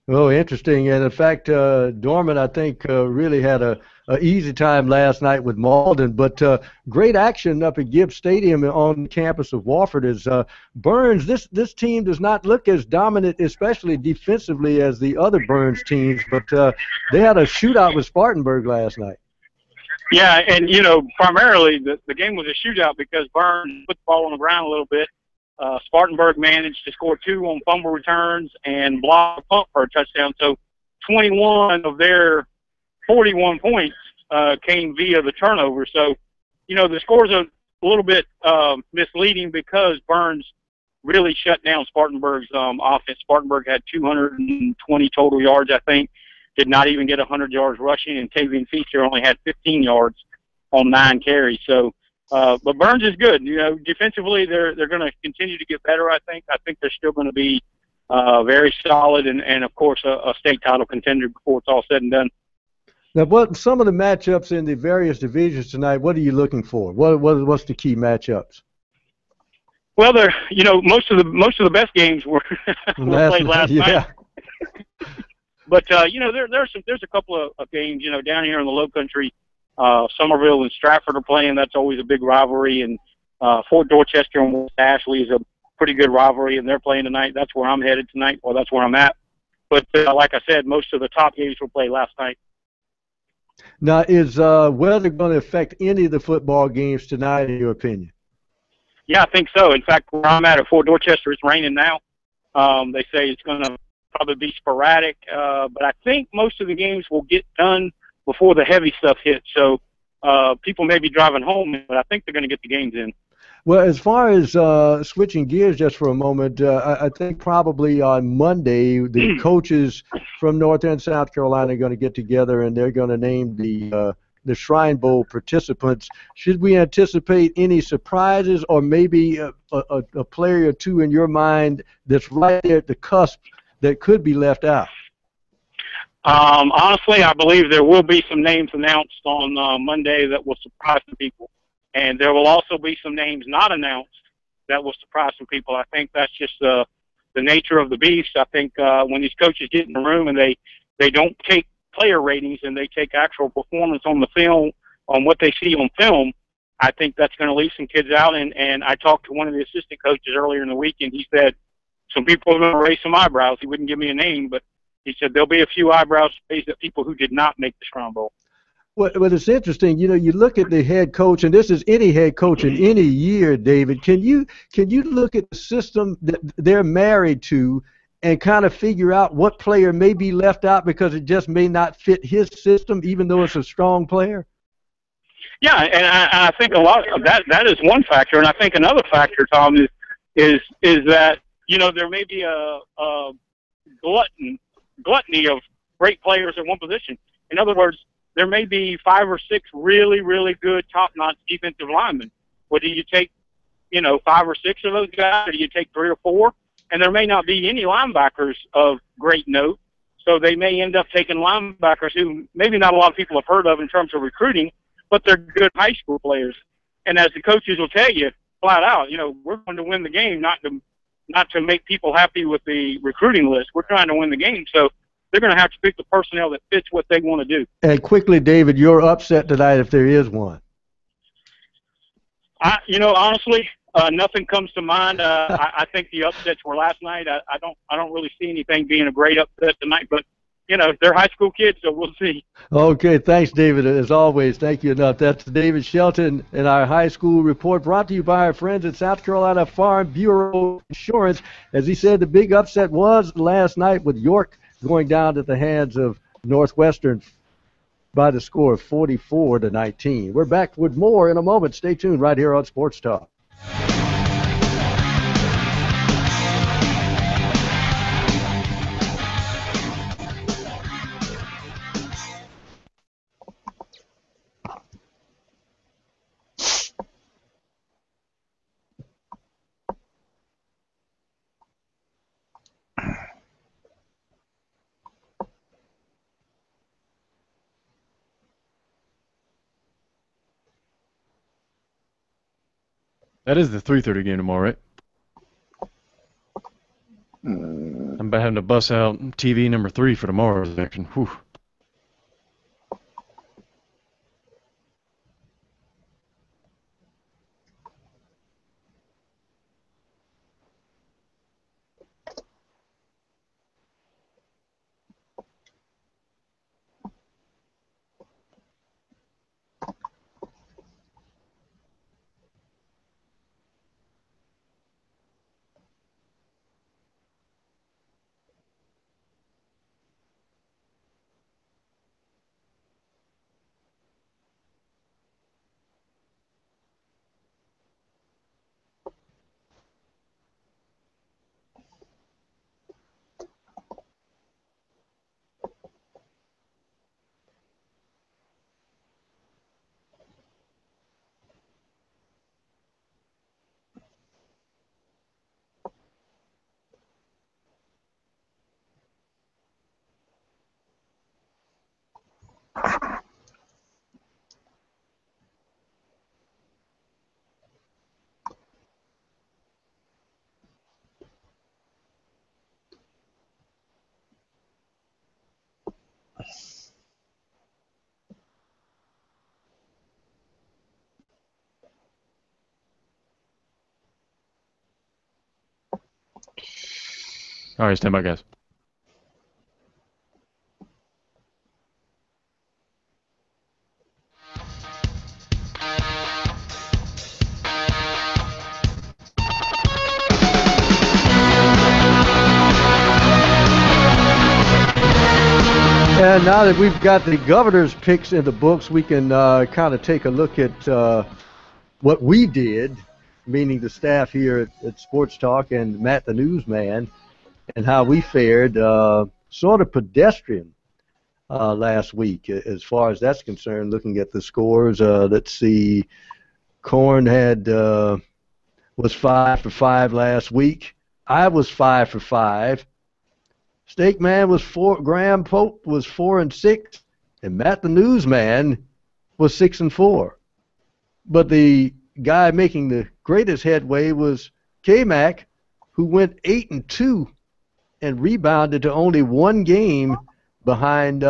Oh, interesting. And, in fact, Dorman, I think, really had a easy time last night with Malden. But great action up at Gibbs Stadium on the campus of Wofford is Burns. This team does not look as dominant, especially defensively, as the other Burns teams. But they had a shootout with Spartanburg last night.
Yeah, and, primarily the game was a shootout because Burns put the ball on the ground a little bit. Spartanburg managed to score 2 on fumble returns and block a punt for a touchdown. So 21 of their 41 points came via the turnover. So, the scores are a little bit misleading because Burns really shut down Spartanburg's offense. Spartanburg had 220 total yards, I think, did not even get 100 yards rushing, and Tavian Feature only had 15 yards on 9 carries. So, but Burns is good. Defensively, they're going to continue to get better, I think. I think they're still going to be very solid and, of course, a state title contender before it's all said and done.
Now, what some of the matchups in the various divisions tonight, what are you looking for? What's the key matchups?
Well, most of the best games were played last night. But there's a couple of games down here in the Low Country. Somerville and Stratford are playing. That's always a big rivalry. And Fort Dorchester and West Ashley is a pretty good rivalry, and they're playing tonight. That's where I'm headed tonight. Well, that's where I'm at. But like I said, most of the top games were played last night.
Now, is weather going to affect any of the football games tonight, in your opinion?
Yeah, I think so. In fact, where I'm at Fort Dorchester, it's raining now. They say it's going to probably be sporadic, but I think most of the games will get done before the heavy stuff hits. So people may be driving home, but I think they're going to get the games in.
Well, as far as switching gears just for a moment, I think probably on Monday the coaches from North and South Carolina are going to get together and they're going to name the Shrine Bowl participants. Should we anticipate any surprises or maybe a player or two in your mind that's right there at the cusp that could be left out?
Honestly, I believe there will be some names announced on Monday that will surprise some people. And there will also be some names not announced that will surprise some people. I think that's just the nature of the beast. I think when these coaches get in the room and they don't take player ratings and they take actual performance on the film, on what they see on film, I think that's going to leave some kids out. And I talked to one of the assistant coaches earlier in the week, and he said some people are going to raise some eyebrows. He wouldn't give me a name, but he said there'll be a few eyebrows raised at people who did not make the Shrine Bowl.
Well, it's interesting. You look at the head coach, and this is any head coach in any year, David. Can you look at the system that they're married to and kind of figure out what player may be left out because it just may not fit his system, even though it's a strong player?
Yeah, and I think a lot of that is one factor, and I think another factor, Tom, is that there may be a gluttony of great players at one position. In other words, there may be 5 or 6 really, really good top-notch defensive linemen. Well, do you take, 5 or 6 of those guys, or do you take 3 or 4? And there may not be any linebackers of great note, so they may end up taking linebackers who maybe not a lot of people have heard of in terms of recruiting, but they're good high school players. And as the coaches will tell you flat out, we're going to win the game, not to make people happy with the recruiting list. We're trying to win the game, so they're going to have to pick the personnel that fits what they want to do.
And quickly, David, your upset tonight, if there is one.
Honestly, nothing comes to mind. I think the upsets were last night. I don't really see anything being a great upset tonight. But they're high school kids, so we'll see.
Okay, thanks, David. As always, thank you enough. That's David Shelton in our high school report, brought to you by our friends at South Carolina Farm Bureau Insurance. As he said, the big upset was last night with York going down to the hands of Northwestern by the score of 44-19. We're back with more in a moment. Stay tuned right here on Sports Talk.
That is the 3:30 game tomorrow, right? I'm about having to bust out TV number 3 for tomorrow's action. Whew. All right, stand by, guys.
And now that we've got the governor's picks in the books, we can kind of take a look at what we did, meaning the staff here at Sports Talk and Matt the newsman, and how we fared. Sort of pedestrian last week as far as that's concerned, looking at the scores. Let's see, Corn was 5 for 5 last week. I was 5 for 5. Steak Man was 4. Graham Pope was 4 and 6, and Matt the newsman was 6 and 4. But the guy making the greatest headway was K-Mac, who went 8 and 2 and rebounded to only 1 game behind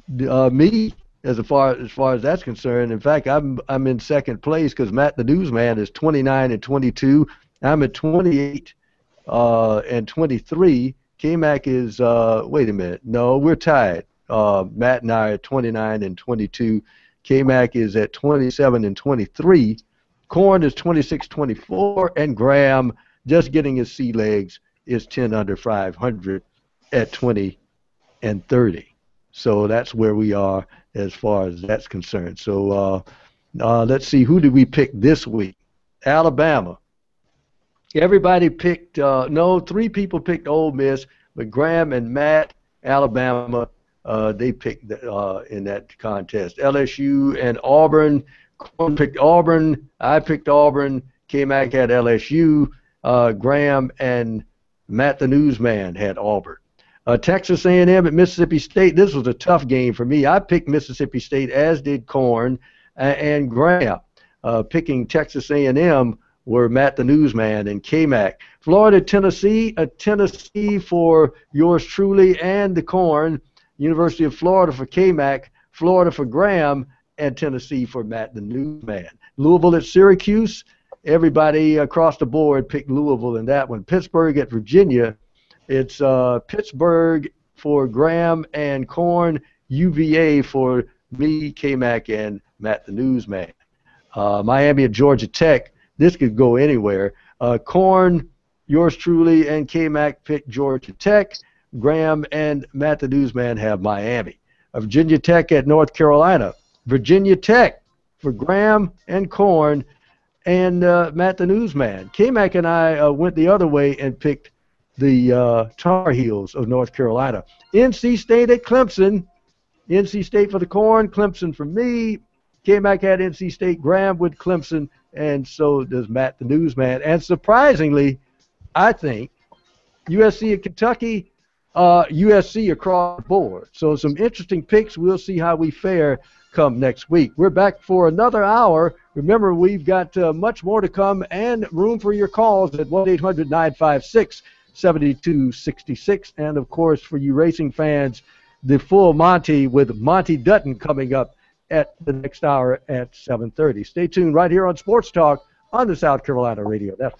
me as far as that's concerned. In fact, I'm in second place because Matt the newsman is 29 and 22. I'm at 28 and 23. K-Mac is, wait a minute, no, we're tied. Matt and I are at 29 and 22. K-Mac is at 27 and 23. Corn is 26-24, and Graham, just getting his sea legs, is 10 under 500 at 20 and 30. So that's where we are as far as that's concerned. So let's see, who did we pick this week? Alabama. Everybody picked, 3 people picked Ole Miss, but Graham and Matt, Alabama, they picked in that contest. LSU and Auburn. Corn picked Auburn. I picked Auburn. K-Mac had LSU. Graham and Matt the newsman had Auburn. Texas A&M at Mississippi State. This was a tough game for me. I picked Mississippi State, as did Corn and Graham. Picking Texas A&M were Matt the newsman and K-Mac. Florida, Tennessee, Tennessee for yours truly and the Corn. University of Florida for K-Mac, Florida for Graham, and Tennessee for Matt the newsman. Louisville at Syracuse. Everybody across the board picked Louisville in that one. Pittsburgh at Virginia. It's Pittsburgh for Graham and Corn, UVA for me, K-Mac, and Matt the Newsman. Miami at Georgia Tech. This could go anywhere. Corn, yours truly, and K-Mac pick Georgia Tech. Graham and Matt the Newsman have Miami. Virginia Tech at North Carolina. Virginia Tech for Graham and Corn and Matt the Newsman. K-Mac and I went the other way and picked the Tar Heels of North Carolina. NC State at Clemson. NC State for the Corn, Clemson for me. K-Mac had NC State, Graham with Clemson, and so does Matt the Newsman. And surprisingly, I think USC at Kentucky, USC across the board. So some interesting picks. We'll see how we fare come next week. We're back for another hour. Remember, we've got much more to come and room for your calls at 1-800-956-7266. And, of course, for you racing fans, the full Monty with Monty Dutton coming up at the next hour at 7:30. Stay tuned right here on Sports Talk on the South Carolina Radio Network.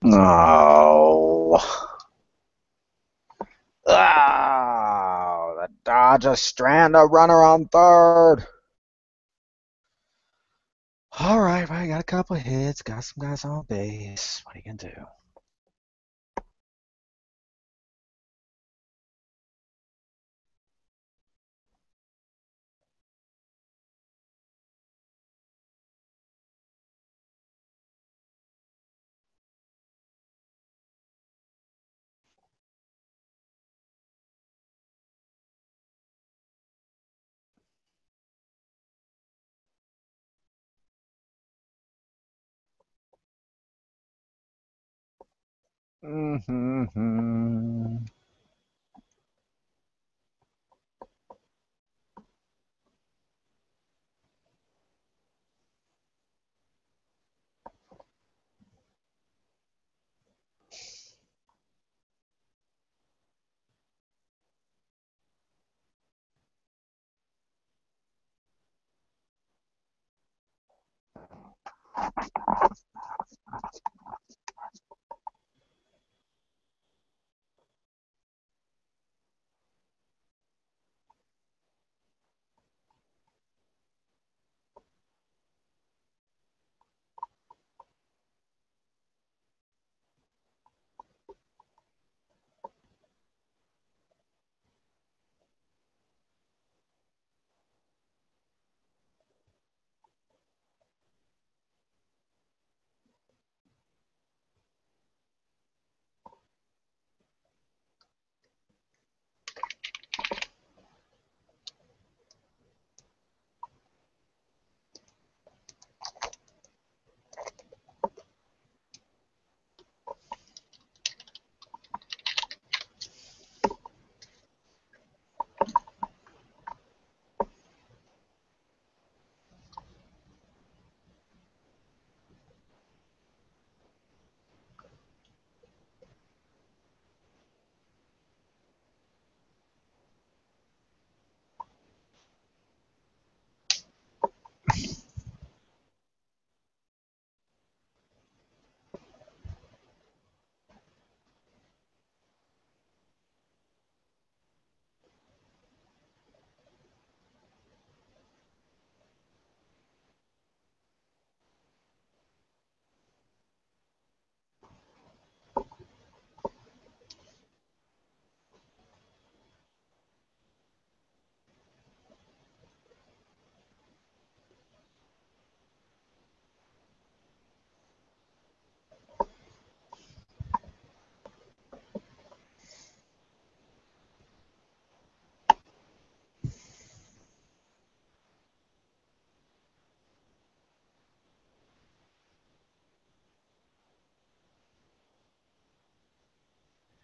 Oh. Oh, the Dodgers strand a runner on third. All right, well, I got a couple of hits, got some guys on base. What are you going to do? Mm-hmm.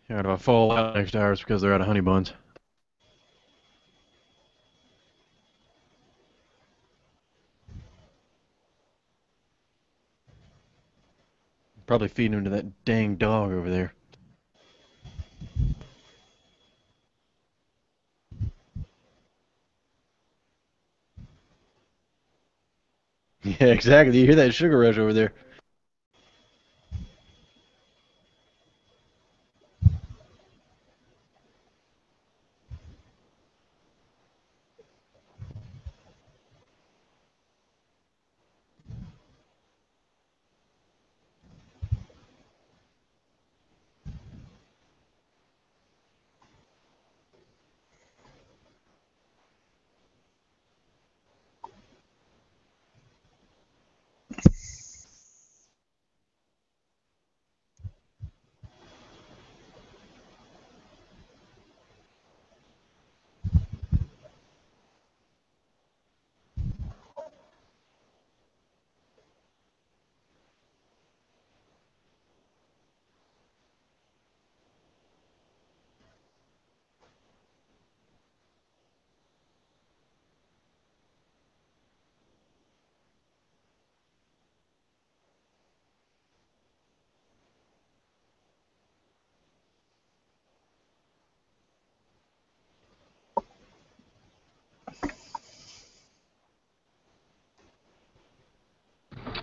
Yeah, if I fall out next hour, it's because they're out of honey buns. Probably feeding him to that dang dog over there. Yeah, exactly. You hear that sugar rush over there.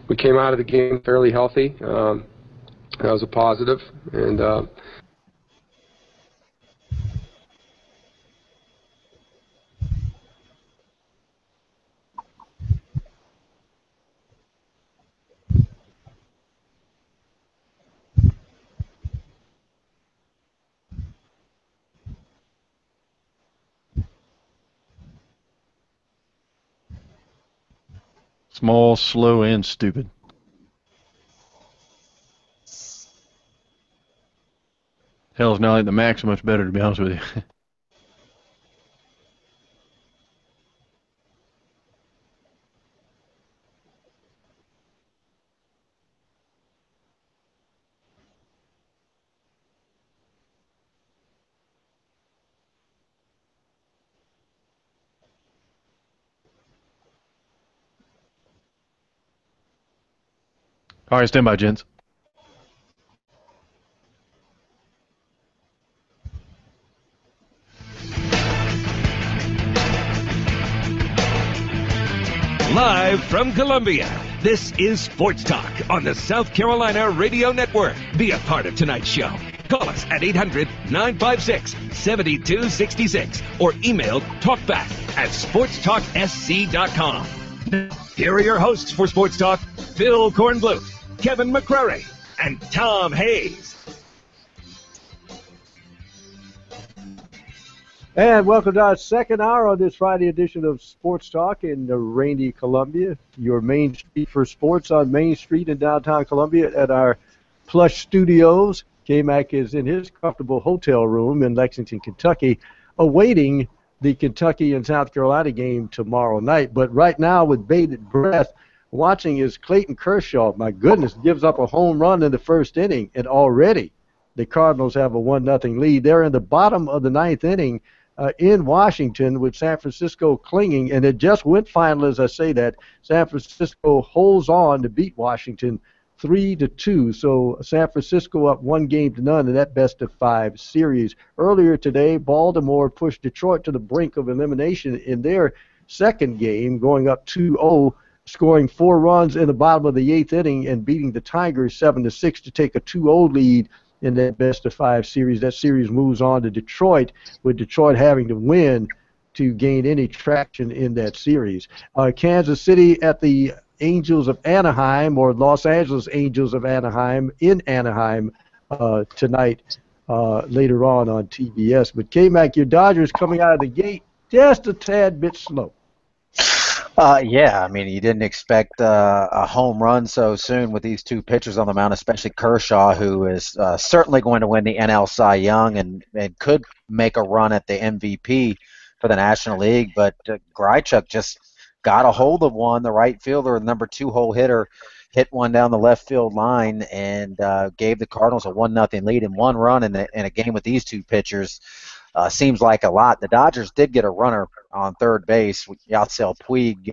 We came out of the game fairly healthy. That was a positive, and
Small, slow, and stupid. Hell's not like the Mac's much better, to be honest with you. All right, stand by, gents.
Live from Columbia, this is Sports Talk on the South Carolina Radio Network. Be a part of tonight's show. Call us at 800-956-7266 or email talkback@sportstalksc.com. Here are your hosts for Sports Talk, Phil Kornbluth, Kevin McCrary, and Tom Hayes.
And welcome to our second hour on this Friday edition of Sports Talk in rainy Columbia, your main street for sports on Main Street in downtown Columbia at our plush studios. K-Mac is in his comfortable hotel room in Lexington, Kentucky, awaiting the Kentucky and South Carolina game tomorrow night. But right now, with bated breath, watching is Clayton Kershaw. My goodness, gives up a home run in the first inning, and already the Cardinals have a 1-0 lead. They're in the bottom of the ninth inning in Washington with San Francisco clinging, and it just went final as I say that. San Francisco holds on to beat Washington 3-2. So San Francisco up 1-0 in that best-of-5 series. Earlier today, Baltimore pushed Detroit to the brink of elimination in their second game, going up 2-0, scoring 4 runs in the bottom of the 8th inning and beating the Tigers 7-6 to take a 2-0 lead in that best-of-5 series. That series moves on to Detroit, with Detroit having to win to gain any traction in that series. Kansas City at the Angels of Anaheim, or Los Angeles Angels of Anaheim, in Anaheim tonight, later on TBS. But K-Mac, your Dodgers coming out of the gate just a tad bit slow.
Yeah, I mean, you didn't expect a home run so soon with these two pitchers on the mound, especially Kershaw, who is certainly going to win the NL Cy Young and could make a run at the MVP for the National League. But Grichuk just got a hold of one. The right fielder, the number 2 hole hitter, hit one down the left field line and gave the Cardinals a 1-0 lead, and 1 run in a game with these two pitchers. Seems like a lot. The Dodgers did get a runner on third base. Yasiel Puig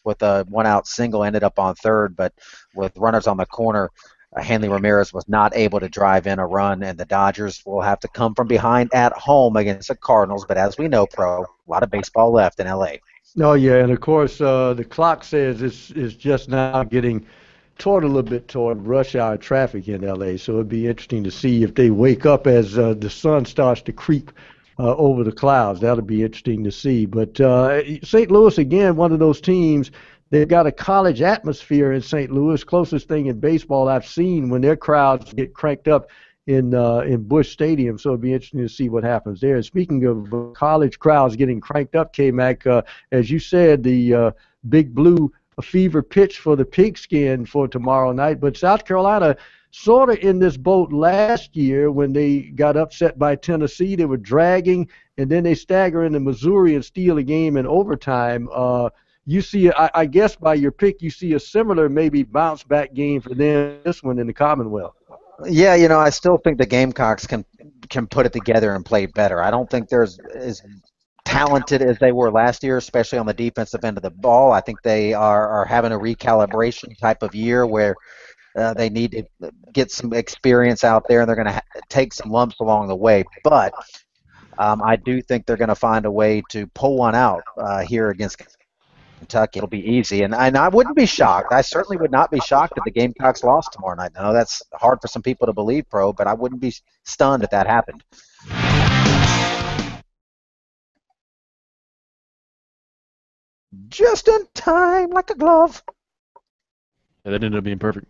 with a 1-out single ended up on third, but with runners on the corner, Hanley Ramirez was not able to drive in a run, and the Dodgers will have to come from behind at home against the Cardinals. But as we know, Pro, a lot of baseball left in L.A.
Oh yeah, and of course the clock says it's just now getting toward a little bit toward rush hour traffic in LA. So it'd be interesting to see if they wake up as the sun starts to creep over the clouds. That'll be interesting to see. But St. Louis again, one of those teams. They've got a college atmosphere in St. Louis. Closest thing in baseball I've seen when their crowds get cranked up in Busch Stadium. So it'd be interesting to see what happens there. And speaking of college crowds getting cranked up, K-Mac, as you said, the Big Blue fever pitch for the pigskin for tomorrow night. But South Carolina sort of in this boat last year when they got upset by Tennessee. They were dragging, and then they stagger into Missouri and steal a game in overtime. You see, I guess by your pick, you see a similar maybe bounce back game for them, this one in the Commonwealth.
Yeah, I still think the Gamecocks can put it together and play better. I don't think they're as talented as they were last year, especially on the defensive end of the ball. I think they are having a recalibration type of year where they need to get some experience out there, and they're going to take some lumps along the way. But I do think they're going to find a way to pull one out here against Kentucky. It'll be easy, and I wouldn't be shocked. I certainly would not be shocked if the Gamecocks lost tomorrow night. I know that's hard for some people to believe, Pro, but I wouldn't be stunned if that happened. Just in time, like a glove.
Yeah, that ended up being perfect.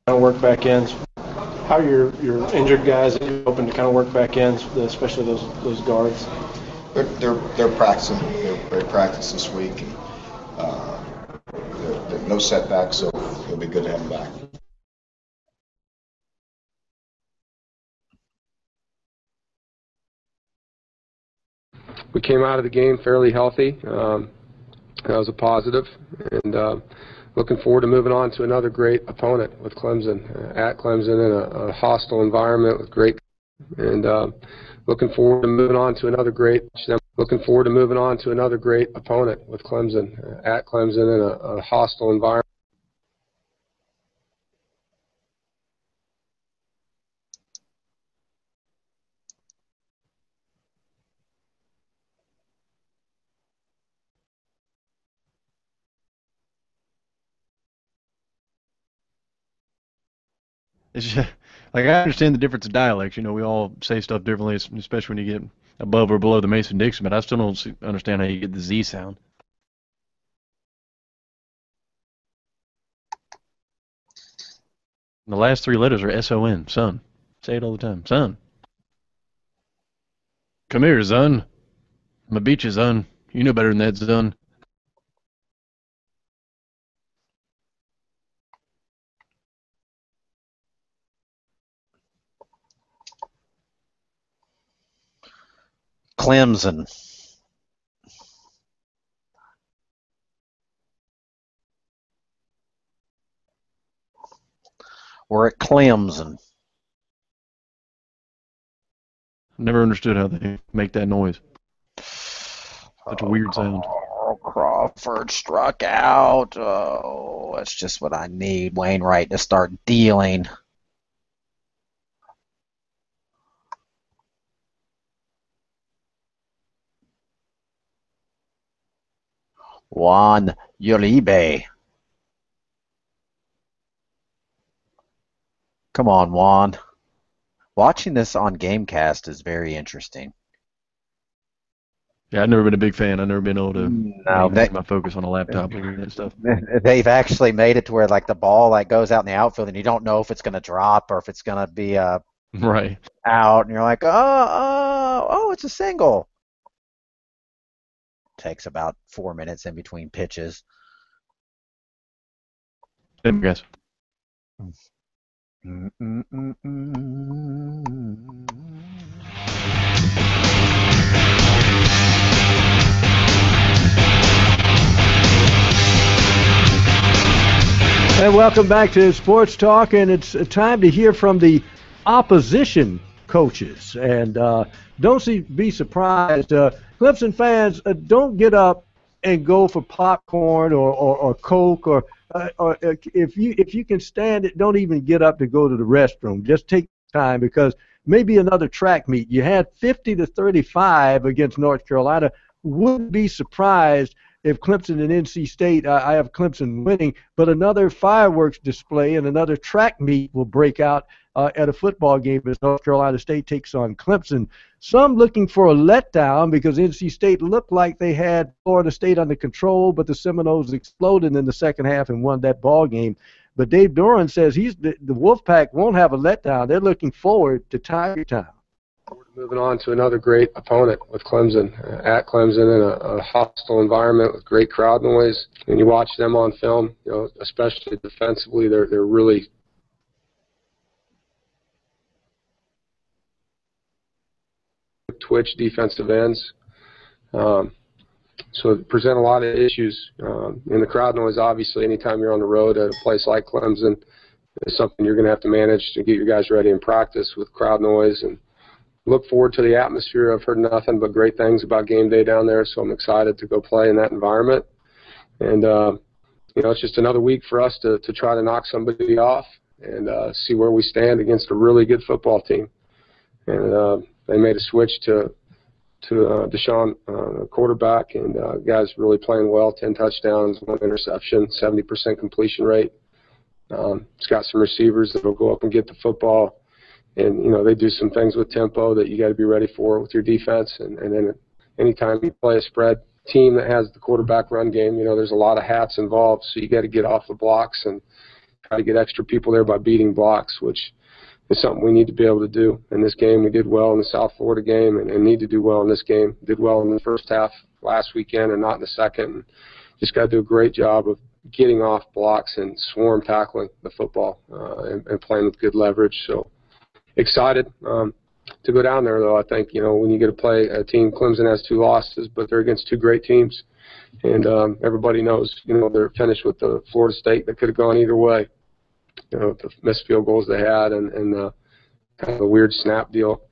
Work back ends. How are your injured guys hoping to kind of work back ends, especially those guards?
They're practicing. They practiced this week. There no setbacks, so it'll be good to have them back.
We came out of the game fairly healthy. That was a positive, and looking forward to moving on to another great opponent with Clemson, at Clemson in a hostile environment with great, and looking forward to moving on to another great opponent with Clemson, at Clemson in a hostile environment.
It's just, like, I understand the difference in dialects. We all say stuff differently, especially when you get above or below the Mason-Dixon, but I still don't understand how you get the Z sound. And the last three letters are S-O-N, son. Say it all the time, son. Come here, son. I'm gonna beat you, son. You know better than that, son.
Clemson. We're at Clemson.
Never understood how they make that noise. Such a weird sound.
Crawford struck out. Oh, that's just what I need. Wainwright to start dealing. Juan Uribe. Come on, Juan. Watching this on Gamecast is very interesting.
Yeah, I've never been a big fan. I've never been able to maintain my focus on a laptop looking at that stuff.
They've actually made it to where like the ball like goes out in the outfield and you don't know if it's going to drop or if it's going to be
right
out, and you're like, oh, it's a single. Takes about 4 minutes in between pitches.
Thank you, guys.
And welcome back to Sports Talk, and it's time to hear from the opposition coaches. And be surprised. Clemson fans, don't get up and go for popcorn or Coke or if you can stand it, don't even get up to go to the restroom. Just take time, because maybe another track meet. You had 50-35 against North Carolina. Wouldn't be surprised if Clemson and NC State, I have Clemson winning, but another fireworks display and another track meet will break out at a football game as North Carolina State takes on Clemson. Some looking for a letdown because NC State looked like they had Florida State under control, but the Seminoles exploded in the second half and won that ball game. But Dave Doran says the Wolfpack won't have a letdown. They're looking forward to Tiger Town.
Moving on to another great opponent with Clemson, at Clemson in a hostile environment with great crowd noise. And you watch them on film, especially defensively, they're really twitch defensive ends. So present a lot of issues. And the crowd noise, obviously, anytime you're on the road at a place like Clemson, is something you're going to have to manage to get your guys ready in practice with crowd noise. And look forward to the atmosphere. I've heard nothing but great things about game day down there, so I'm excited to go play in that environment. And, it's just another week for us to try to knock somebody off and see where we stand against a really good football team. And they made a switch to Deshaun, quarterback, and guys really playing well, 10 touchdowns, 1 interception, 70% completion rate. It's got some receivers that will go up and get the football. And, they do some things with tempo that you got to be ready for with your defense. And then anytime you play a spread team that has the quarterback run game, there's a lot of hats involved. So you got to get off the blocks and try to get extra people there by beating blocks, which is something we need to be able to do. In this game, we did well in the South Florida game and need to do well in this game. Did well in the first half last weekend and not in the second. And just got to do a great job of getting off blocks and swarm tackling the football and playing with good leverage. So excited to go down there, though. I think, when you get to play a team, Clemson has 2 losses, but they're against 2 great teams. And everybody knows, they're finished with the Florida State that could have gone either way. The missed field goals they had and kind of a weird snap deal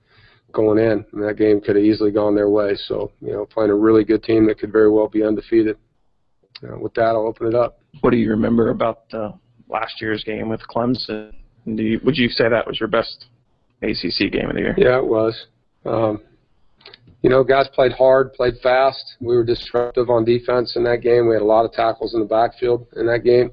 going in. And that game could have easily gone their way. So, playing a really good team that could very well be undefeated. With that, I'll open it up.
What do you remember about last year's game with Clemson? Would you say that was your best ACC game of the year?
Yeah, it was. Guys played hard, played fast. We were disruptive on defense in that game. We had a lot of tackles in the backfield in that game.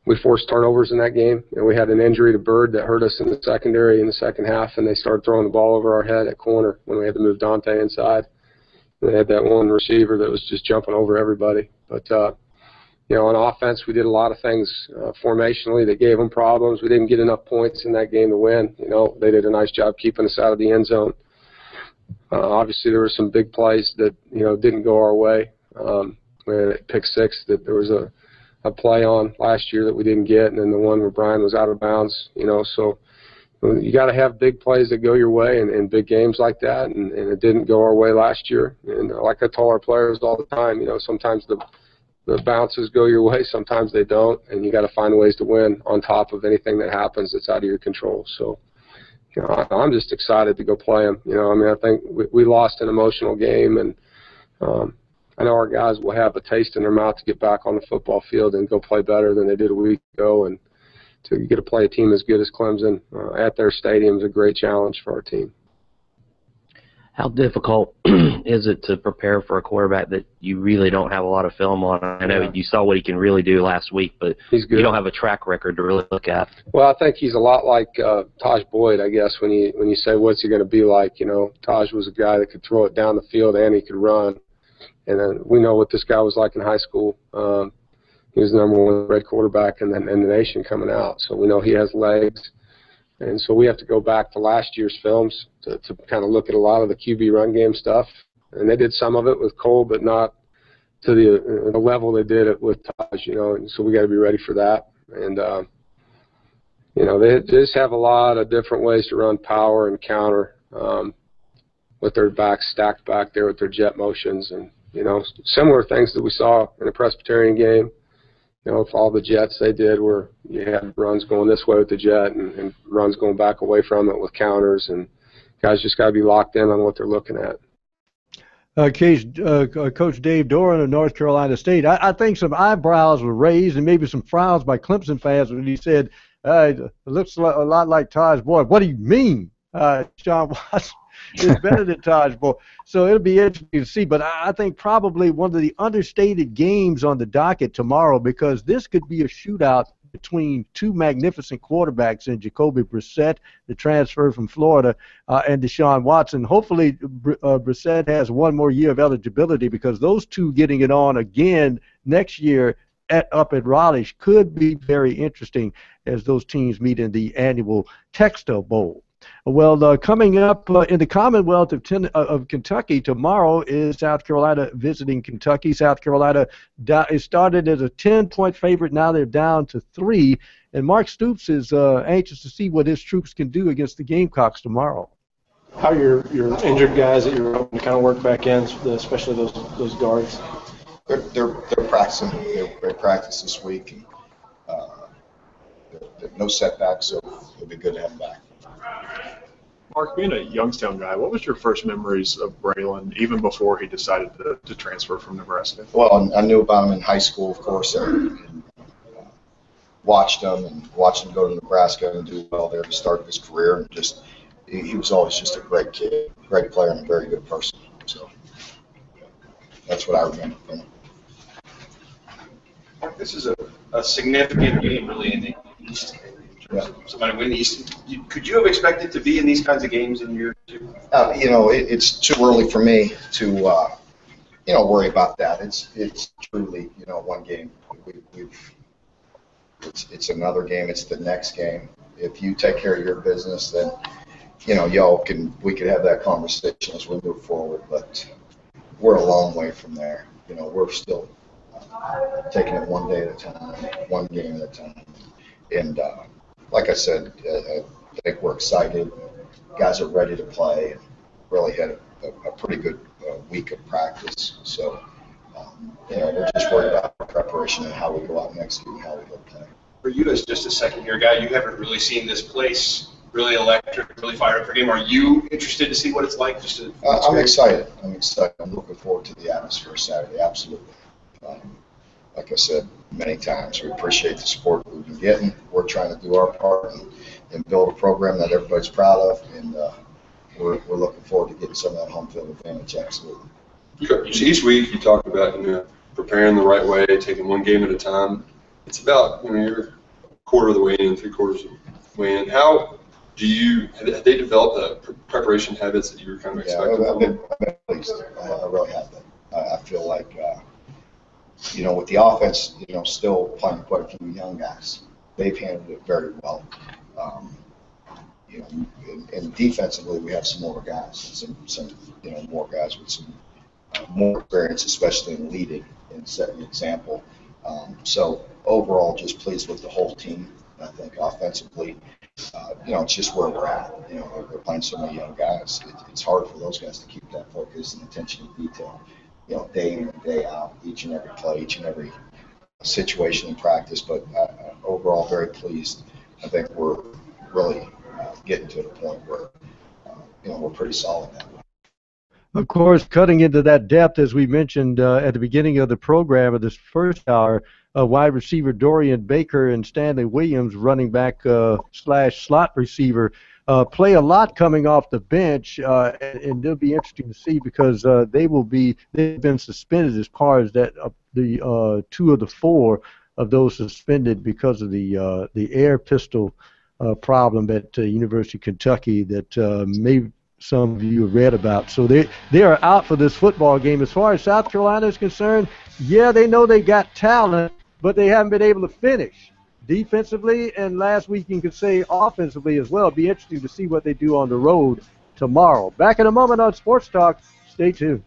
We forced turnovers in that game, and we had an injury to Bird that hurt us in the secondary in the second half, and they started throwing the ball over our head at corner when we had to move Dante inside. They had that one receiver that was just jumping over everybody. But, on offense, we did a lot of things formationally that gave them problems. We didn't get enough points in that game to win. They did a nice job keeping us out of the end zone. Obviously, there were some big plays that, didn't go our way. We had pick 6 that there was a play on last year that we didn't get, and then the one where Brian was out of bounds, so you got to have big plays that go your way in big games like that, and it didn't go our way last year. And like I tell our players all the time, sometimes the bounces go your way, sometimes they don't, and you got to find ways to win on top of anything that happens that's out of your control. So, I'm just excited to go play them. I think we lost an emotional game, and I know our guys will have a taste in their mouth to get back on the football field and go play better than they did a week ago. And to get to play a team as good as Clemson at their stadium is a great challenge for our team.
How difficult is it to prepare for a quarterback that you really don't have a lot of film on? I know you saw what he can really do last week, but
he's good.
You don't have a track record to really look at.
Well, I think he's a lot like Taj Boyd, I guess, when you say what's he going to be like. You know, Taj was a guy that could throw it down the field and he could run. And then we know what this guy was like in high school. He was the #1 red quarterback in the nation coming out. So we know he has legs. And so we have to go back to last year's films to kind of look at a lot of the QB run game stuff. And they did some of it with Cole, but not to the level they did it with Taj, you know. And so we got to be ready for that. And, you know, they just have a lot of different ways to run power and counter with their backs stacked back there with their jet motions and, you know, similar things that we saw in the Presbyterian game. You know, if all the jets they did were you had runs going this way with the jet and runs going back away from it with counters, and guys just got to be locked in on what they're looking at.
Coach Dave Doran of North Carolina State, I think some eyebrows were raised and maybe some frowns by Clemson fans when he said, it looks a lot like Taj Boyd. What do you mean? Sean Watson is better than Taj Boyd. So it'll be interesting to see. But I think probably one of the understated games on the docket tomorrow, because this could be a shootout between two magnificent quarterbacks in Jacoby Brissett, the transfer from Florida, and Deshaun Watson. Hopefully Brissett has one more year of eligibility, because those two getting it on again next year up at Raleigh could be very interesting as those teams meet in the annual Texto Bowl. Well, coming up in the Commonwealth of Kentucky tomorrow is South Carolina visiting Kentucky. South Carolina is started as a 10-point favorite. Now they're down to 3. And Mark Stoops is anxious to see what his troops can do against the Gamecocks tomorrow.
How your injured guys that you're hoping to kind of work back in, especially those guards?
They're practicing. They practice this week. And, no setbacks, so it'll be good to have them back.
Mark, being a Youngstown guy, what was your first memories of Braylon, even before he decided to transfer from Nebraska?
Well, I knew about him in high school, of course, and watched him go to Nebraska and do well there to start his career. And just he was always just a great kid, great player, and a very good person. So that's what I remember from him.
Mark, this is a significant game, really, in the East. Somebody win the East. Could you have expected to be in these kinds of games in year 2?
You know, it's too early for me to, worry about that. It's truly, one game. It's another game. It's the next game. If you take care of your business, then, we could have that conversation as we move forward. But we're a long way from there. We're still taking it one day at a time, one game at a time, and. Like I said, I think we're excited. Guys are ready to play, and really had a pretty good week of practice. So, we're just worried about preparation and how we go out and execute and how we go play.
For you, as just a second-year guy, you haven't really seen this place really electric, really fired up for a game. Are you interested to see what it's like?
I'm excited. I'm looking forward to the atmosphere Saturday. Absolutely. Like I said many times, we appreciate the support we've been getting. We're trying to do our part and build a program that everybody's proud of, and we're looking forward to getting some of that home field advantage, absolutely.
Each week you talk about preparing the right way, taking one game at a time. It's about you're a quarter of the way in, 3/4 of the way in. How do you have they developed the preparation habits that you were kind of expecting?
Yeah, I've been pleased. I really have been. I feel like. With the offense, still playing quite a few young guys, they've handled it very well. And defensively, we have some more guys, some more guys with some more experience, especially in leading and setting an example. So overall, just pleased with the whole team. I think offensively, it's just where we're at. We're playing so many young guys. It's hard for those guys to keep that focus and attention to detail. Day in and day out, each and every play, each and every situation in practice. But overall, very pleased. I think we're really getting to the point where, we're pretty solid that way.
Of course, cutting into that depth, as we mentioned at the beginning of the program of this first hour, wide receiver Dorian Baker and Stanley Williams, running back / slot receiver play a lot coming off the bench, and they'll be interesting to see because they've been suspended as far as that the 2 of the 4 of those suspended because of the air pistol problem at University of Kentucky that maybe some of you have read about. So they are out for this football game. As far as South Carolina is concerned, yeah, they know they got talent, but they haven't been able to finish defensively, and last week you could say offensively as well. It'll be interesting to see what they do on the road tomorrow. Back in a moment on Sports Talk. Stay tuned.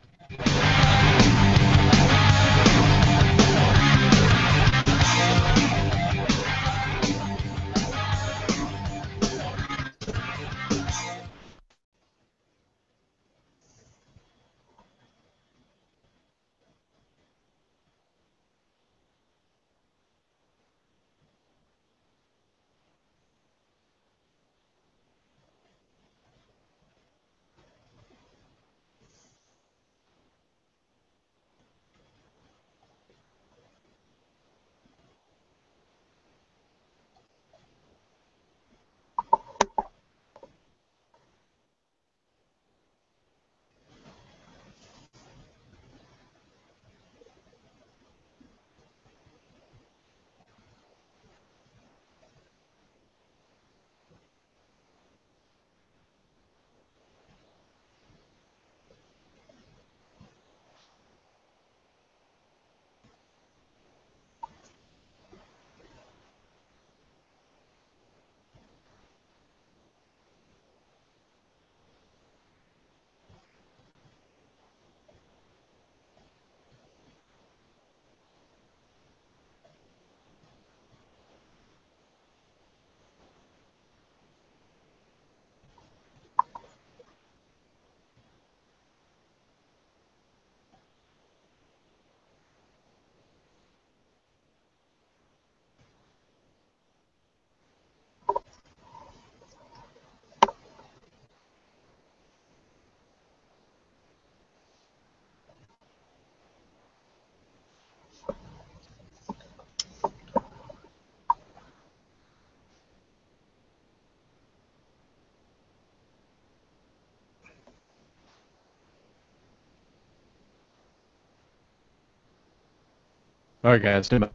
All right, guys. Stand by.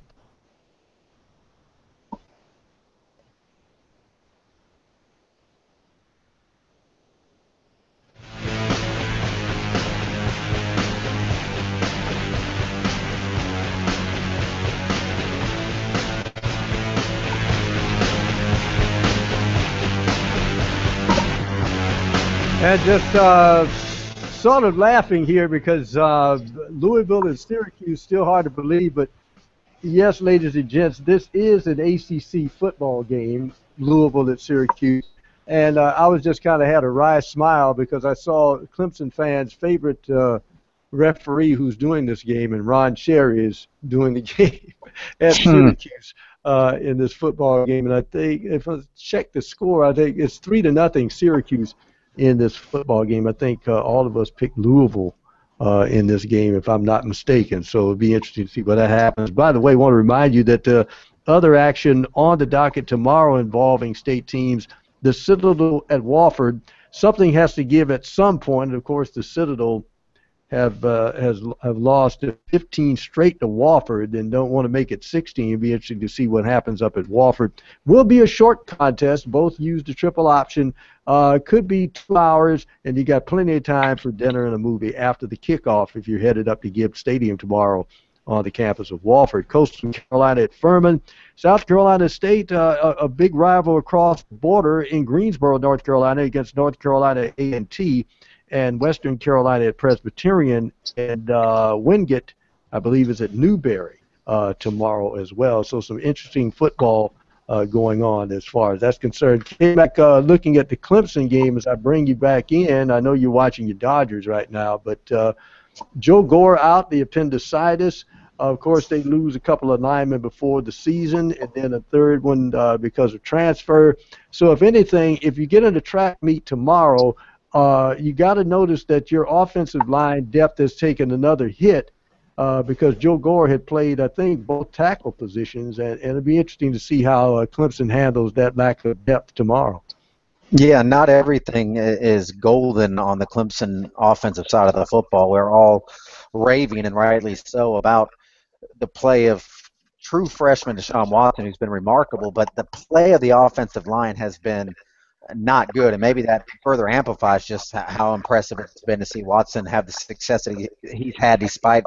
And just sort of laughing here because Louisville and Syracuse, still hard to believe, but yes, ladies and gents, this is an ACC football game, Louisville at Syracuse. And I was just kind of had a wry smile because I saw Clemson fans' favorite referee who's doing this game, and Ron Cherry is doing the game at Syracuse in this football game. And I think if I check the score, I think it's 3-0 Syracuse in this football game. I think all of us picked Louisville in this game, if I'm not mistaken. So it'll be interesting to see what that happens. By the way, I want to remind you that other action on the docket tomorrow involving state teams, the Citadel at Wofford. Something has to give at some point. And of course, the Citadel have lost 15 straight to Wofford and don't want to make it 16. It'll be interesting to see what happens up at Wofford. Will be a short contest. Both use the triple option. Could be 2 hours, and you got plenty of time for dinner and a movie after the kickoff if you're headed up to Gibbs Stadium tomorrow on the campus of Wofford. Coastal Carolina at Furman. South Carolina State, a big rival across the border in Greensboro, North Carolina, against North Carolina A&T, and Western Carolina at Presbyterian, and Wingate, I believe, is at Newberry tomorrow as well. So some interesting football going on as far as that's concerned. Came back looking at the Clemson game as I bring you back in. I know you're watching your Dodgers right now, but Joe Gore out, the appendicitis. Of course, they lose a couple of linemen before the season, and then a third one because of transfer. So if anything, if you get in a track meet tomorrow, you got to notice that your offensive line depth has taken another hit because Joe Gore had played, I think, both tackle positions, and it'll be interesting to see how Clemson handles that lack of depth tomorrow.
Yeah, not everything is golden on the Clemson offensive side of the football. We're all raving, and rightly so, about the play of true freshman Deshaun Watson, who's been remarkable, but the play of the offensive line has been not good, and maybe that further amplifies just how impressive it's been to see Watson have the success that he's had despite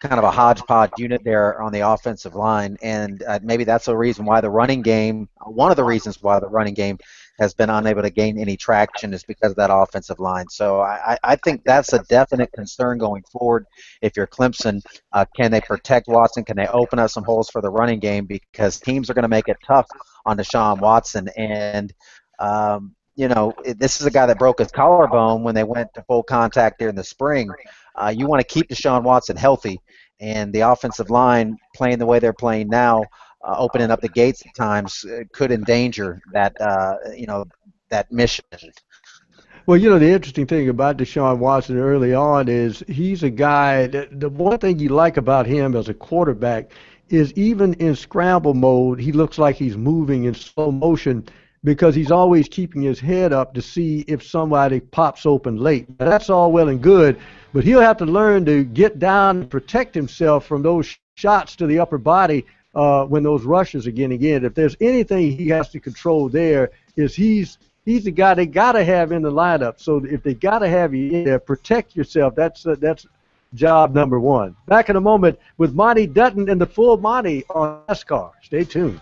kind of a hodgepodge unit there on the offensive line, and maybe that's a reason why the running game, one of the reasons why the running game has been unable to gain any traction is because of that offensive line. So I think that's a definite concern going forward. If you're Clemson, can they protect Watson? Can they open up some holes for the running game? Because teams are going to make it tough on Deshaun Watson, and this is a guy that broke his collarbone when they went to full contact there in the spring. You want to keep Deshaun Watson healthy, and the offensive line playing the way they're playing now, opening up the gates at times, could endanger that mission.
Well, the interesting thing about Deshaun Watson early on is he's a guy that the one thing you like about him as a quarterback is even in scramble mode, he looks like he's moving in slow motion because he's always keeping his head up to see if somebody pops open late. Now, that's all well and good, but he'll have to learn to get down and protect himself from those shots to the upper body when those rushes are getting in. If there's anything he has to control there, is he's the guy they got to have in the lineup. So if they got to have you in there, protect yourself. That's job number one. Back in a moment with Monty Dutton and the full Monty on NASCAR. Stay tuned.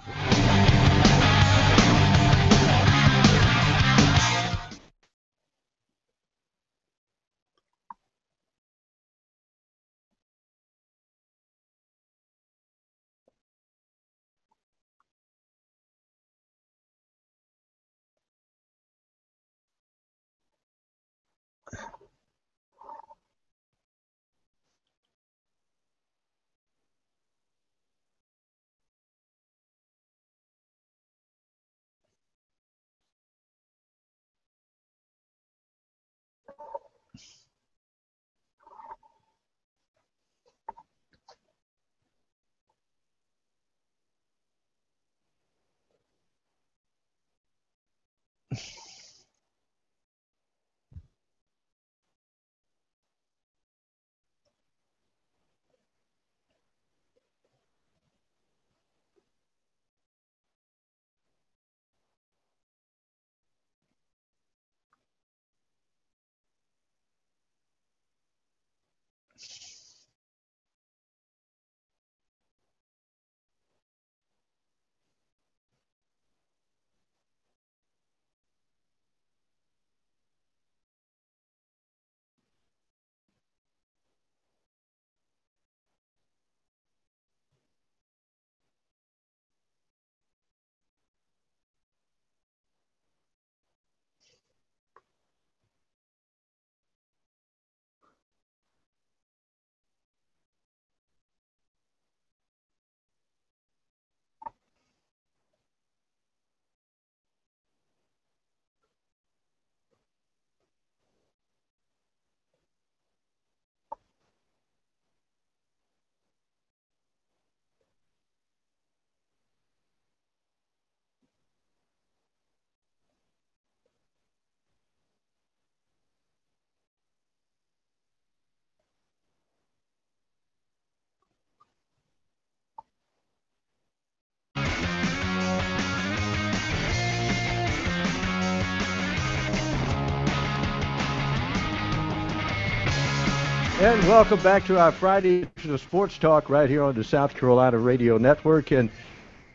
And welcome back to our Friday edition of Sports Talk right here on the South Carolina Radio Network. And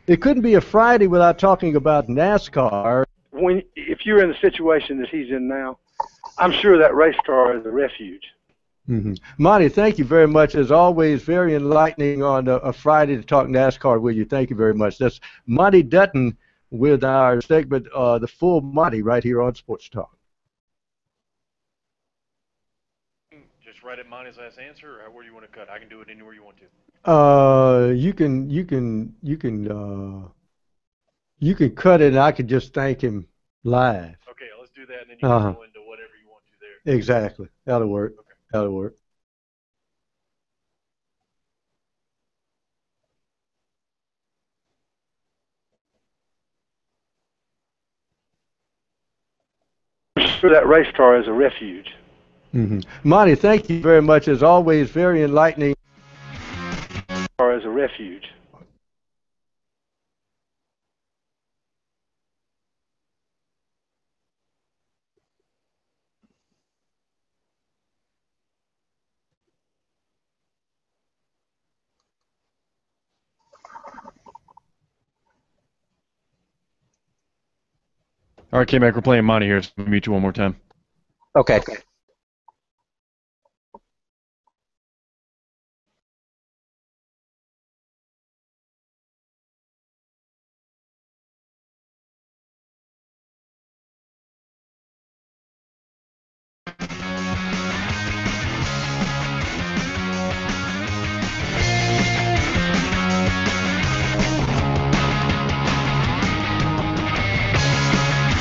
it couldn't be a Friday without talking about NASCAR.
If you're in the situation that he's in now, I'm sure that race car is a refuge.
Mm-hmm. Monty, thank you very much. As always, very enlightening on a Friday to talk NASCAR with you. Thank you very much. That's Monty Dutton with our segment, The Full Monty, right here on Sports Talk.
Just right at Monty's last answer, or where do you want to cut? I can do it anywhere you want to.
You can cut it, and I could just thank him live.
Okay, let's do that, and then you can go into whatever you want to there.
Exactly. That'll work. Okay. That'll work.
sure that race car is a refuge.
Mm-hmm. Monty, thank you very much. As always, very enlightening.
Car is a refuge.
All right, K-Mac, we're playing Monty here, so we'll meet you one more time.
Okay.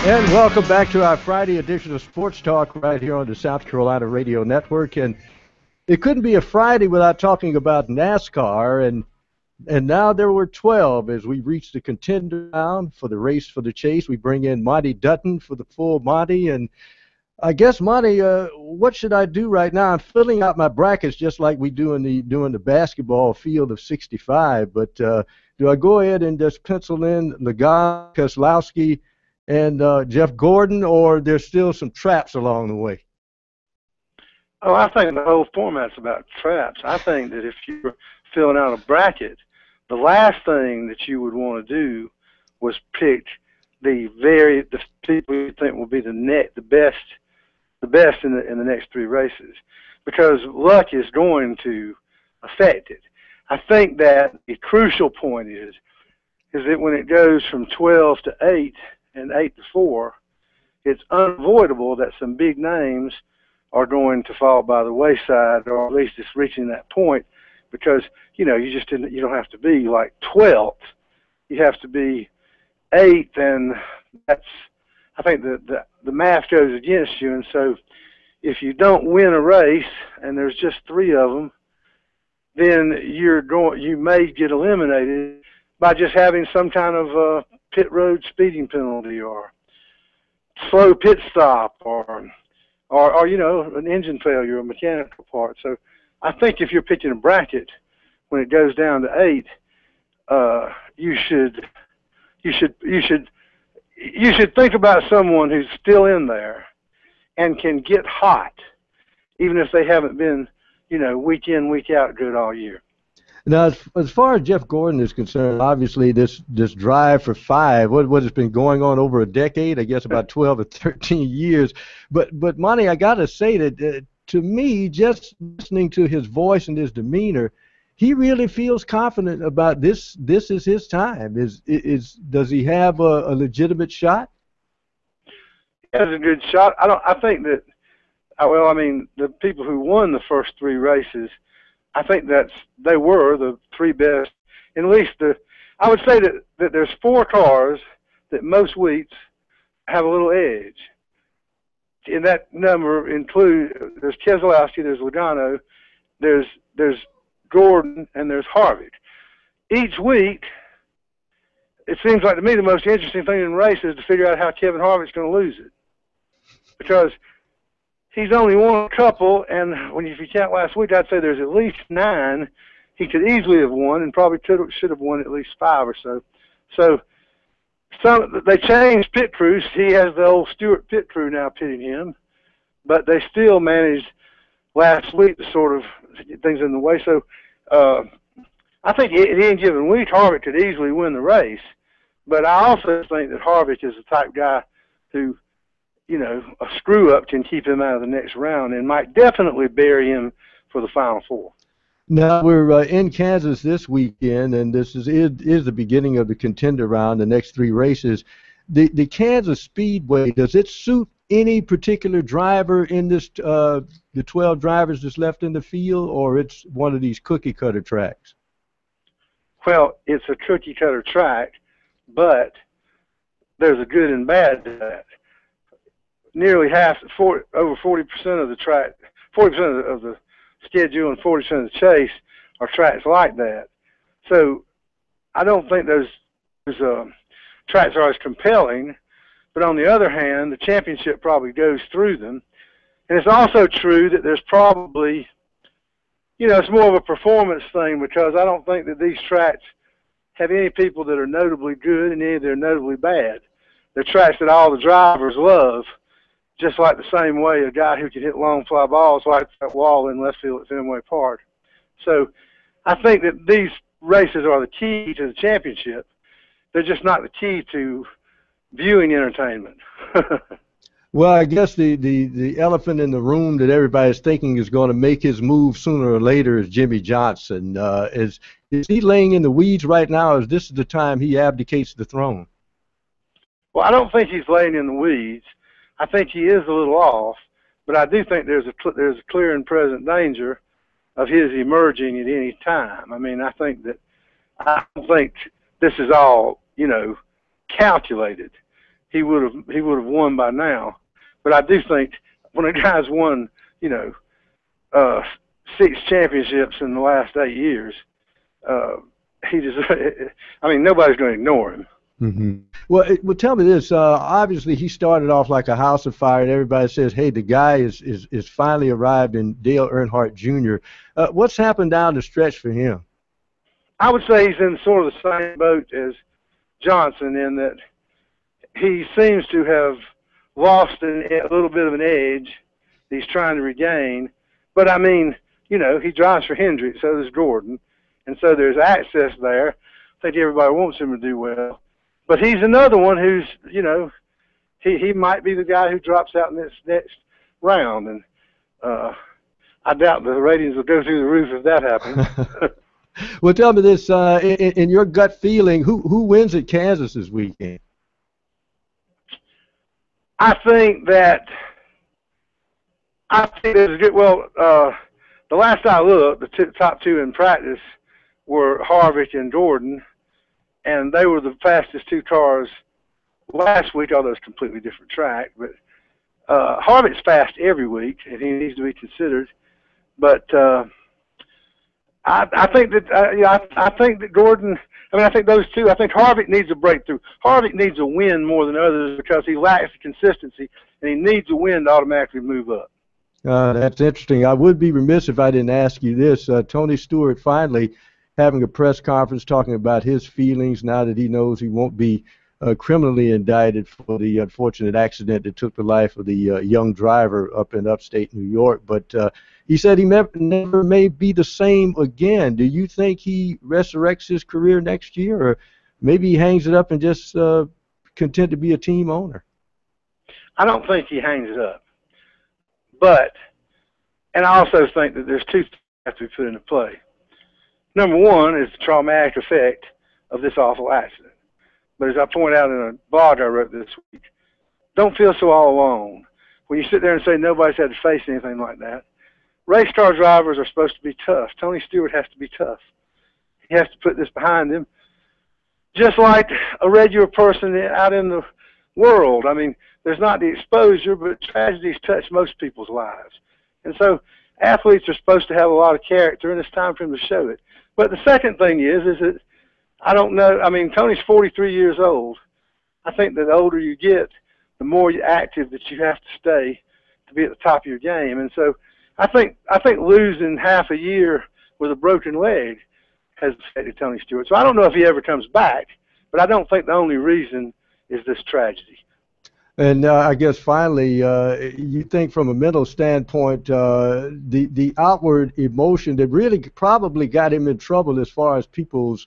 And welcome back to our Friday edition of Sports Talk right here on the South Carolina Radio Network. And it couldn't be a Friday without talking about NASCAR. And now there were 12 as we reached the contender round for the race for the chase. We bring in Monty Dutton for the full Monty. And I guess, Monty, what should I do right now? I'm filling out my brackets just like we do in the basketball field of 65. But do I go ahead and just pencil in Lagan, Keselowski, and Jeff Gordon, or there's still some traps along the way?
Oh, I think the whole format's about traps. I think that if you're filling out a bracket, the last thing that you would want to do was pick the people you think will be the best in the next three races, because luck is going to affect it. I think that the crucial point is that when it goes from 12 to 8 and 8 to 4, it's unavoidable that some big names are going to fall by the wayside, or at least it's reaching that point, because you don't have to be like 12th, you have to be 8th, and that's, I think the math goes against you. And so if you don't win a race and there's just 3 of them, then you may get eliminated by just having some kind of pit road speeding penalty or slow pit stop or an engine failure or mechanical part. So I think if you're picking a bracket when it goes down to 8, you should think about someone who's still in there and can get hot, even if they haven't been, week in, week out good all year.
Now, as far as Jeff Gordon is concerned, obviously this drive for 5, what has been going on over a decade, I guess about 12 or 13 years. But Monty, I got to say that to me, just listening to his voice and his demeanor, he really feels confident about this. This is his time. Does he have a legitimate shot?
He has a good shot. I think that. Well, I mean, the people who won the first 3 races, I think they were the 3 best. At least I would say that there's 4 cars that most weeks have a little edge. In that number there's Keselowski, there's Logano, there's Gordon, and there's Harvick. Each week, it seems like to me the most interesting thing in the race is to figure out how Kevin Harvick's going to lose it, because he's only won a couple, and if you count last week, I'd say there's at least 9 he could easily have won, and probably should have won at least 5 or so. So they changed pit crews. He has the old Stewart pit crew now pitting him, but they still managed last week to sort of get things in the way. So I think at any given week, Harvick could easily win the race, but I also think that Harvick is the type guy who, a screw-up can keep him out of the next round and might definitely bury him for the Final 4.
Now, we're in Kansas this weekend, and this is the beginning of the contender round, the next 3 races. The Kansas Speedway, does it suit any particular driver in this, the 12 drivers that's left in the field, or it's one of these cookie-cutter tracks?
Well, it's a cookie-cutter track, but there's a good and bad to that. Nearly over 40% of the track, 40% of the schedule and 40% of the chase are tracks like that. So I don't think those tracks are as compelling, but on the other hand, the championship probably goes through them. And it's also true that there's probably, it's more of a performance thing, because I don't think that these tracks have any people that are notably good and any that are notably bad. They're tracks that all the drivers love, just like the same way a guy who can hit long fly balls likes that wall in left field at Fenway Park. So I think that these races are the key to the championship. They're just not the key to viewing entertainment.
Well, I guess the elephant in the room that everybody's thinking is going to make his move sooner or later is Jimmy Johnson. Is he laying in the weeds right now, or is this the time he abdicates the throne?
Well, I don't think he's laying in the weeds. I think he is a little off, but I do think there's a clear and present danger of his emerging at any time. I mean, I don't think this is all, calculated. He would have won by now. But I do think when a guy's won, 6 championships in the last 8 years, nobody's going to ignore him.
Mm-hmm. Well, tell me this. Obviously, he started off like a house of fire, and everybody says, hey, the guy is finally arrived in Dale Earnhardt Jr. What's happened down the stretch for him?
I would say he's in sort of the same boat as Johnson, in that he seems to have lost a little bit of an edge he's trying to regain. But, I mean, he drives for Hendrick, so does Gordon, and so there's access there. I think everybody wants him to do well. But he's another one who's, he might be the guy who drops out in this next round. And I doubt the ratings will go through the roof if that happens.
Well, tell me this, in your gut feeling, who wins at Kansas this weekend?
I think there's a good, the last I looked, the top 2 in practice were Harvick and Gordon, and they were the fastest 2 cars last week, although it's a completely different track. But Harvick's fast every week, and he needs to be considered. But I think that Gordon. I think those 2. I think Harvick needs a breakthrough. Harvick needs a win more than others because he lacks the consistency, and he needs a win to automatically move up.
That's interesting. I would be remiss if I didn't ask you this. Tony Stewart finally having a press conference talking about his feelings now that he knows he won't be criminally indicted for the unfortunate accident that took the life of the young driver up in upstate New York. But he said he never may be the same again. Do you think he resurrects his career next year, or maybe he hangs it up and just content to be a team owner?
I don't think he hangs it up. And I also think that there's 2 things that have to be put into play. Number 1 is the traumatic effect of this awful accident. But as I point out in a blog I wrote this week, don't feel so all alone. When you sit there and say nobody's had to face anything like that, race car drivers are supposed to be tough. Tony Stewart has to be tough. He has to put this behind him, just like a regular person out in the world. I mean, there's not the exposure, but tragedies touch most people's lives. And so athletes are supposed to have a lot of character, and it's time for them to show it. But the second thing is that I don't know. I mean, Tony's 43 years old. I think that the older you get, the more active that you have to stay to be at the top of your game. And so I think losing half a year with a broken leg has affected Tony Stewart. So I don't know if he ever comes back, but I don't think the only reason is this tragedy.
And I guess finally, you think from a mental standpoint, the outward emotion that really probably got him in trouble as far as people's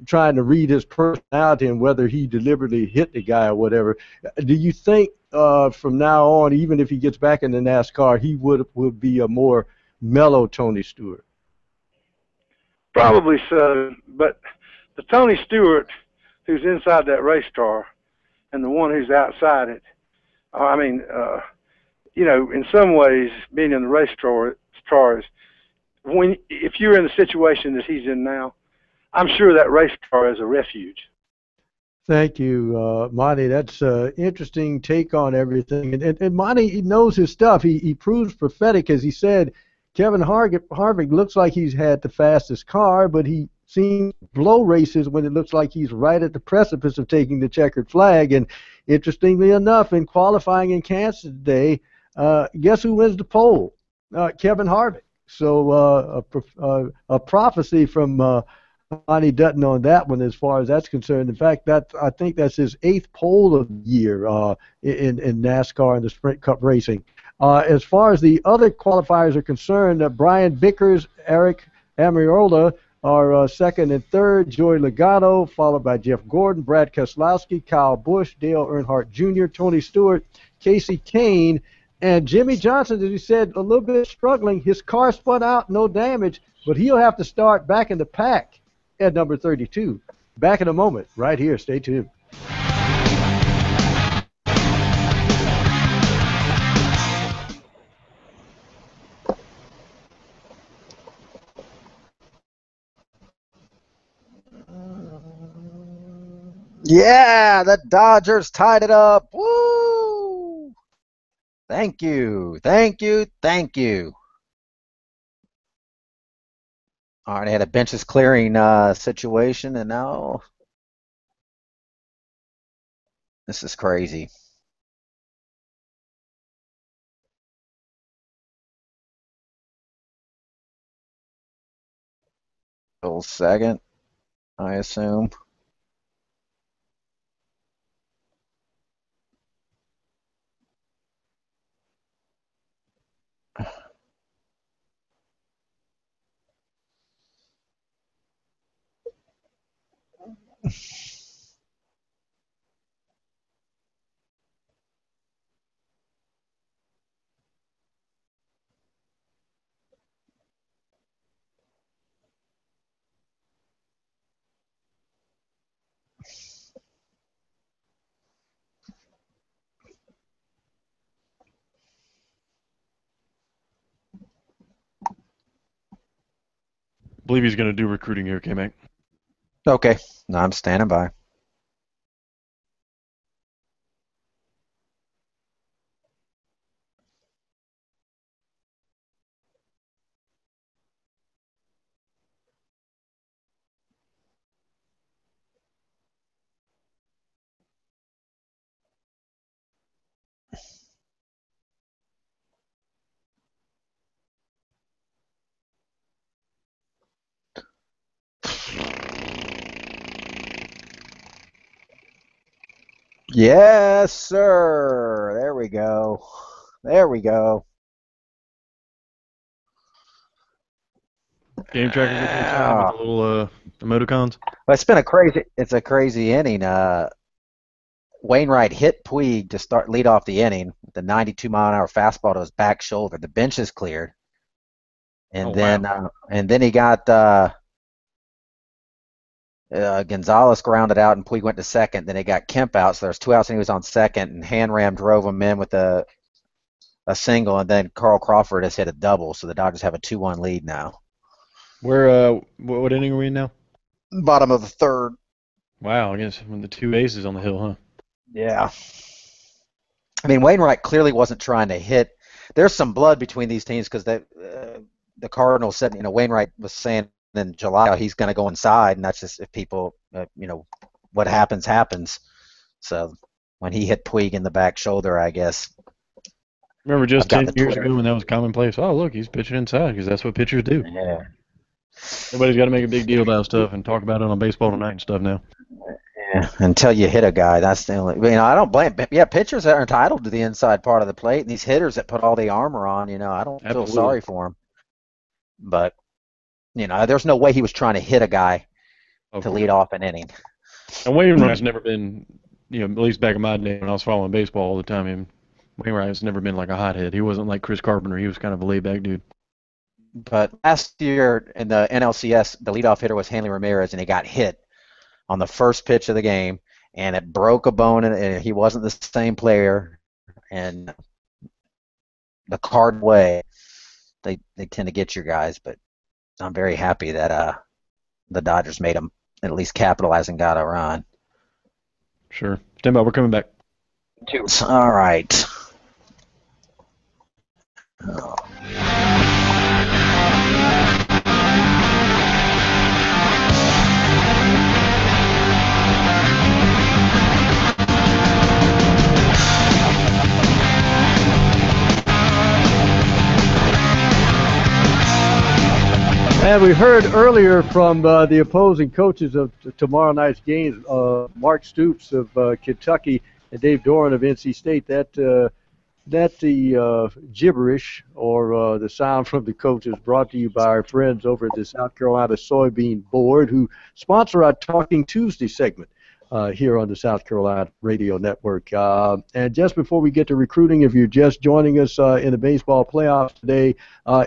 trying to read his personality and whether he deliberately hit the guy or whatever. Do you think from now on, even if he gets back in the NASCAR, he would be a more mellow Tony Stewart?
Probably so, but the Tony Stewart who's inside that race car and the one who's outside it, in some ways, being in the race car is, if you're in the situation that he's in now, I'm sure that race car is a refuge.
Thank you, Monty. That's an interesting take on everything. And Monty, he knows his stuff. He proves prophetic, as he said. Kevin Harvick looks like he's had the fastest car, but he seems to blow races when it looks like he's right at the precipice of taking the checkered flag. And interestingly enough, in qualifying in Kansas today, guess who wins the pole? Kevin Harvick. So a prophecy from Bonnie Dutton on that one as far as that's concerned. In fact, I think that's his 8th pole of the year in NASCAR in the Sprint Cup racing. As far as the other qualifiers are concerned, Brian Bickers, Eric Amiola are second and third. Joey Logano, followed by Jeff Gordon, Brad Keselowski, Kyle Busch, Dale Earnhardt Jr., Tony Stewart, Casey Kane, and Jimmy Johnson, as he said, a little bit struggling. His car spun out, no damage, but he'll have to start back in the pack at number 32. Back in a moment, right here. Stay tuned.
Yeah, the Dodgers tied it up. Woo! Thank you, thank you, thank you. All right, I had a benches clearing situation, and now this is crazy. Full second, I assume.
I believe he's going to do recruiting here, K-Mac.
Okay, I'm standing by. Yes, sir. There we go. There we go.
Game tracker with the little emoticons.
Well, it's a crazy inning. Wainwright hit Puig to lead off the inning with the 92-mile-an-hour fastball to his back shoulder. The bench is cleared, and then he got Gonzalez grounded out, and Puig went to second. Then they got Kemp out, so there's 2 outs, and he was on second. And Hanram drove him in with a single, and then Carl Crawford has hit a double, so the Dodgers have a 2-1 lead now.
What inning are we in now?
Bottom of the third.
Wow, I guess when the 2 aces on the hill, huh?
Yeah. I mean, Wainwright clearly wasn't trying to hit. There's some blood between these teams because the Cardinals said, Wainwright was saying in July he's going to go inside, and that's just if people, what happens. So when he hit Puig in the back shoulder, I guess.
Remember just 10 years ago when that was commonplace? Oh, look, he's pitching inside because that's what pitchers do.
Yeah.
Everybody's got to make a big deal about stuff and talk about it on Baseball Tonight and stuff now.
Yeah, until you hit a guy, that's the only. I don't blame. Yeah, pitchers are entitled to the inside part of the plate, and these hitters that put all the armor on, I don't feel sorry for them. But there's no way he was trying to hit a guy to lead off an inning.
And Wainwright's never been, at least back in my day when I was following baseball all the time, and Wainwright's never been like a hothead. He wasn't like Chris Carpenter. He was kind of a laid-back dude.
But last year in the NLCS, the leadoff hitter was Hanley Ramirez, and he got hit on the first pitch of the game, and it broke a bone, and he wasn't the same player. And the card way, they tend to get your guys, but I'm very happy that the Dodgers made them at least capitalize and got a run.
Sure. Stand by. We're coming back.
All right.
And we heard earlier from the opposing coaches of tomorrow night's games, Mark Stoops of Kentucky and Dave Doran of NC State, that the gibberish or the sound from the coaches brought to you by our friends over at the South Carolina Soybean Board, who sponsor our Talking Tuesday segment here on the South Carolina Radio Network. And just before we get to recruiting, if you're just joining us in the baseball playoffs today,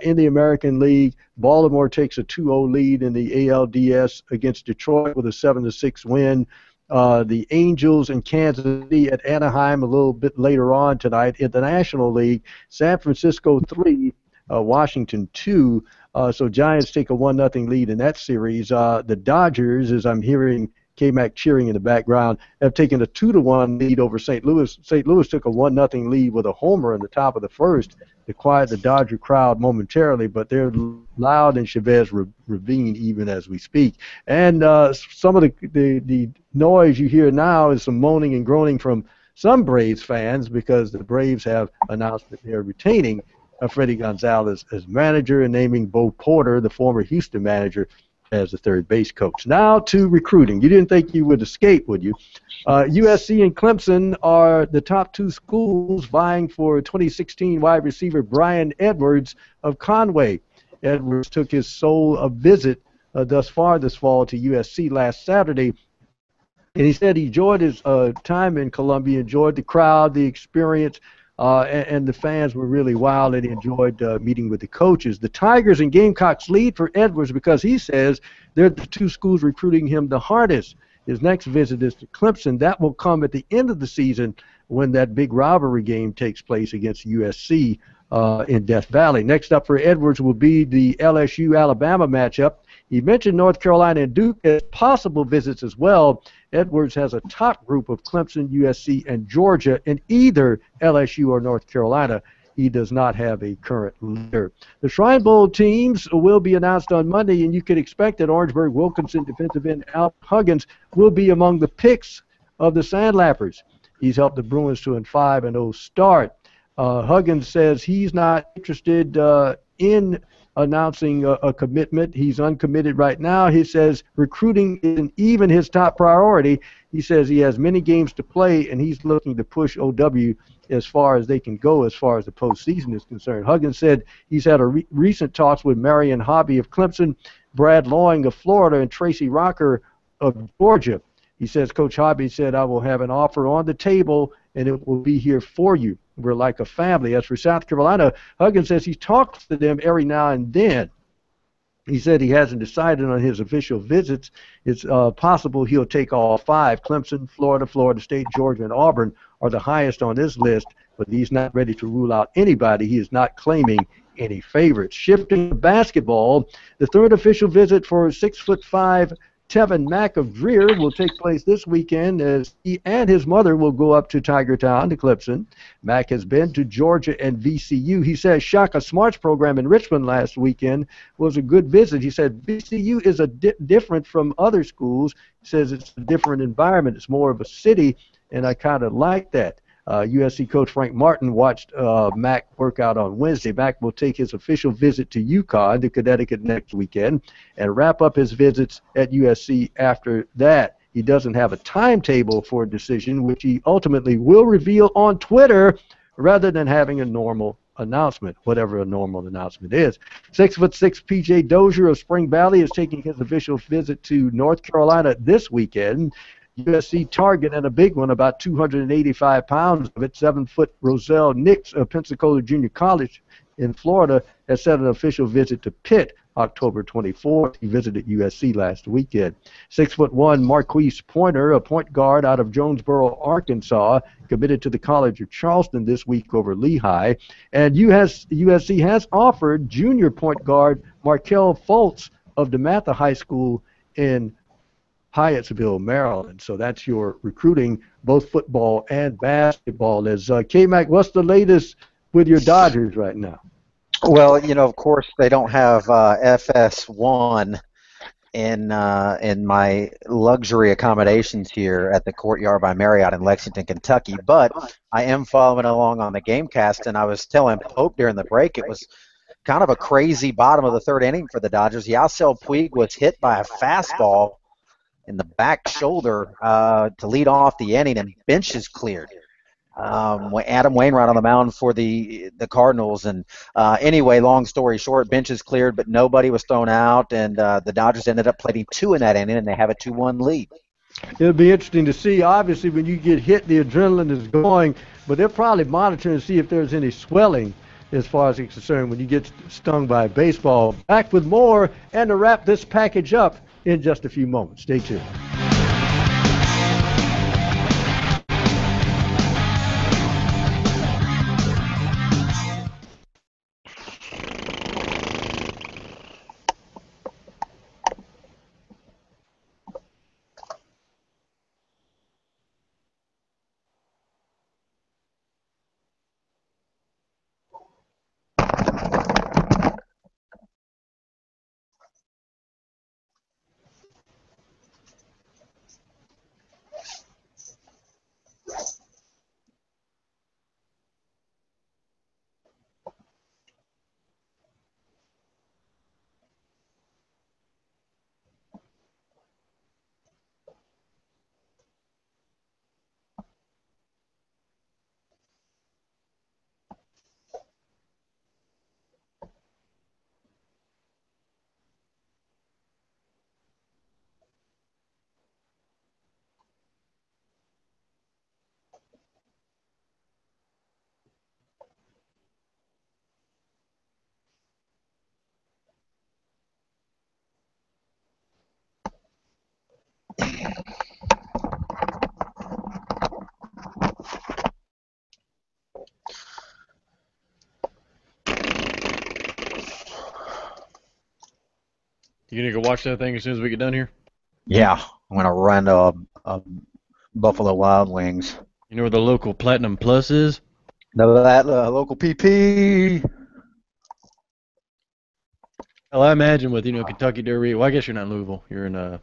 in the American League, Baltimore takes a 2-0 lead in the ALDS against Detroit with a 7-6 win. The Angels and Kansas City at Anaheim a little bit later on tonight. In the National League, San Francisco 3, Washington 2. So Giants take a 1-0 lead in that series. The Dodgers, as I'm hearing K-Mac cheering in the background, have taken a 2-1 lead over St. Louis. St. Louis took a 1-0 lead with a homer in the top of the first to quiet the Dodger crowd momentarily, but they're loud in Chavez Ravine even as we speak. And some of the noise you hear now is some moaning and groaning from some Braves fans because the Braves have announced that they're retaining Freddie Gonzalez as manager and naming Bo Porter, the former Houston manager, as the third base coach. Now to recruiting. You didn't think you would escape, would you? USC and Clemson are the top two schools vying for 2016 wide receiver Brian Edwards of Conway. Edwards took his sole visit thus far this fall to USC last Saturday, and he said he enjoyed his time in Columbia, enjoyed the crowd, the experience, and the fans were really wild, and he enjoyed meeting with the coaches. The Tigers and Gamecocks lead for Edwards because he says they're the two schools recruiting him the hardest. His next visit is to Clemson. That will come at the end of the season when that big rivalry game takes place against USC in Death Valley. Next up for Edwards will be the LSU-Alabama matchup. He mentioned North Carolina and Duke as possible visits as well. Edwards has a top group of Clemson, USC, and Georgia in either LSU or North Carolina. He does not have a current leader. The Shrine Bowl teams will be announced on Monday, and you can expect that Orangeburg Wilkinson defensive end Al Huggins will be among the picks of the Sandlappers. He's helped the Bruins to a 5-0 start. Huggins says he's not interested in announcing a commitment. He's uncommitted right now. He says recruiting isn't even his top priority. He says he has many games to play, and he's looking to push OW as far as they can go as far as the postseason is concerned. Huggins said he's had recent talks with Marion Hobby of Clemson, Brad Loing of Florida, and Tracy Rocker of Georgia. He says Coach Hobby said, I will have an offer on the table, and it will be here for you. We're like a family. As for South Carolina, Huggins says he talks to them every now and then. He said he hasn't decided on his official visits. It's possible he'll take all 5. Clemson, Florida, Florida State, Georgia, and Auburn are the highest on this list, but he's not ready to rule out anybody. He is not claiming any favorites. Shifting to basketball, the third official visit for 6'5" Tevin Mack of Greer will take place this weekend as he and his mother will go up to Tigertown to Clemson. Mack has been to Georgia and VCU. He says Shaka Smart's program in Richmond last weekend was a good visit. He said VCU is different from other schools. He says it's a different environment. It's more of a city, and I kind of like that. USC coach Frank Martin watched Mack work out on Wednesday. Mack will take his official visit to UConn, to Connecticut, next weekend, and wrap up his visits at USC after that. He doesn't have a timetable for a decision, which he ultimately will reveal on Twitter rather than having a normal announcement, whatever a normal announcement is. 6'6" P.J. Dozier of Spring Valley is taking his official visit to North Carolina this weekend. USC target, and a big one, about 285 pounds of it. 7-foot Roselle Nix of Pensacola Junior College in Florida has set an official visit to Pitt October 24th. He visited USC last weekend. 6'1" Marquise Pointer, a point guard out of Jonesboro, Arkansas, committed to the College of Charleston this week over Lehigh. And USC has offered junior point guard Markel Fultz of DeMatha High School in Hyattsville, Maryland. So that's your recruiting, both football and basketball. As K-Mac, what's the latest with your Dodgers right now?
Well, of course, they don't have FS1 in my luxury accommodations here at the Courtyard by Marriott in Lexington, Kentucky. But I am following along on the Gamecast, and I was telling Pope during the break, it was kind of a crazy bottom of the third inning for the Dodgers. Yasiel Puig was hit by a fastball in the back shoulder to lead off the inning, and benches cleared. Adam Wainwright on the mound for the Cardinals, and anyway, long story short, benches cleared, but nobody was thrown out, and the Dodgers ended up playing 2 in that inning, and they have a 2-1 lead.
It'll be interesting to see. Obviously, when you get hit, the adrenaline is going, but they're probably monitoring to see if there's any swelling as far as it's concerned when you get stung by a baseball. Back with more and to wrap this package up in just a few moments. Stay tuned.
You gonna go watch that thing as soon as we get done here?
Yeah, I'm gonna run to Buffalo Wild Wings.
You know where the local Platinum Plus is?
No, that local PP.
Well, I imagine with Kentucky Derby. Well, I guess you're not in Louisville. You're in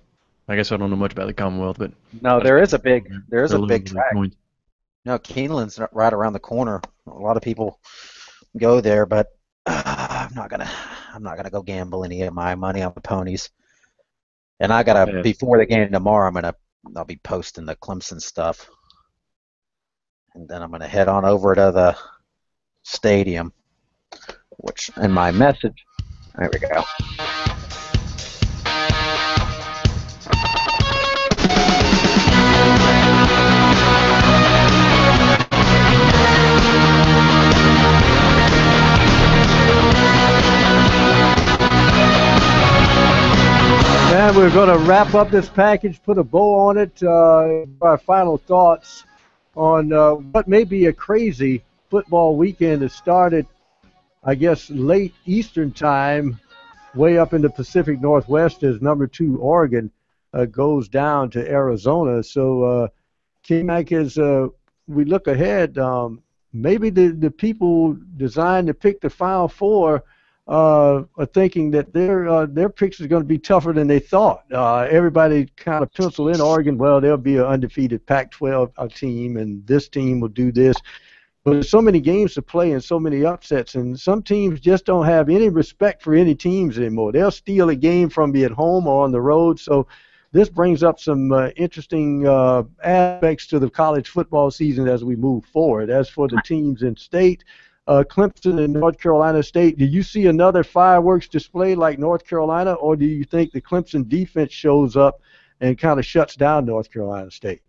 I guess I don't know much about the Commonwealth, but
no, there is a big track.
Points.
No, Keeneland's right around the corner. A lot of people go there, but I'm not gonna go gamble any of my money on the ponies. And I gotta before the game tomorrow. I'll be posting the Clemson stuff, and then I'm gonna head on over to the stadium. Which in my message, there we go.
And we're going to wrap up this package, put a bow on it, our final thoughts on what may be a crazy football weekend that started, I guess, late Eastern time, way up in the Pacific Northwest as number 2 Oregon goes down to Arizona. So, K-Mac, as we look ahead, maybe the people designed to pick the Final Four are thinking that their picks is going to be tougher than they thought. Everybody kind of penciled in Oregon. Well, they'll be an undefeated Pac-12 team, and this team will do this. But there's so many games to play and so many upsets, and some teams just don't have any respect for any teams anymore. They'll steal a game from you at home or on the road. So this brings up some interesting aspects to the college football season as we move forward. As for the teams in state, Clemson and North Carolina State, do you see another fireworks display like North Carolina, or do you think the Clemson defense shows up and kind of shuts down North Carolina State?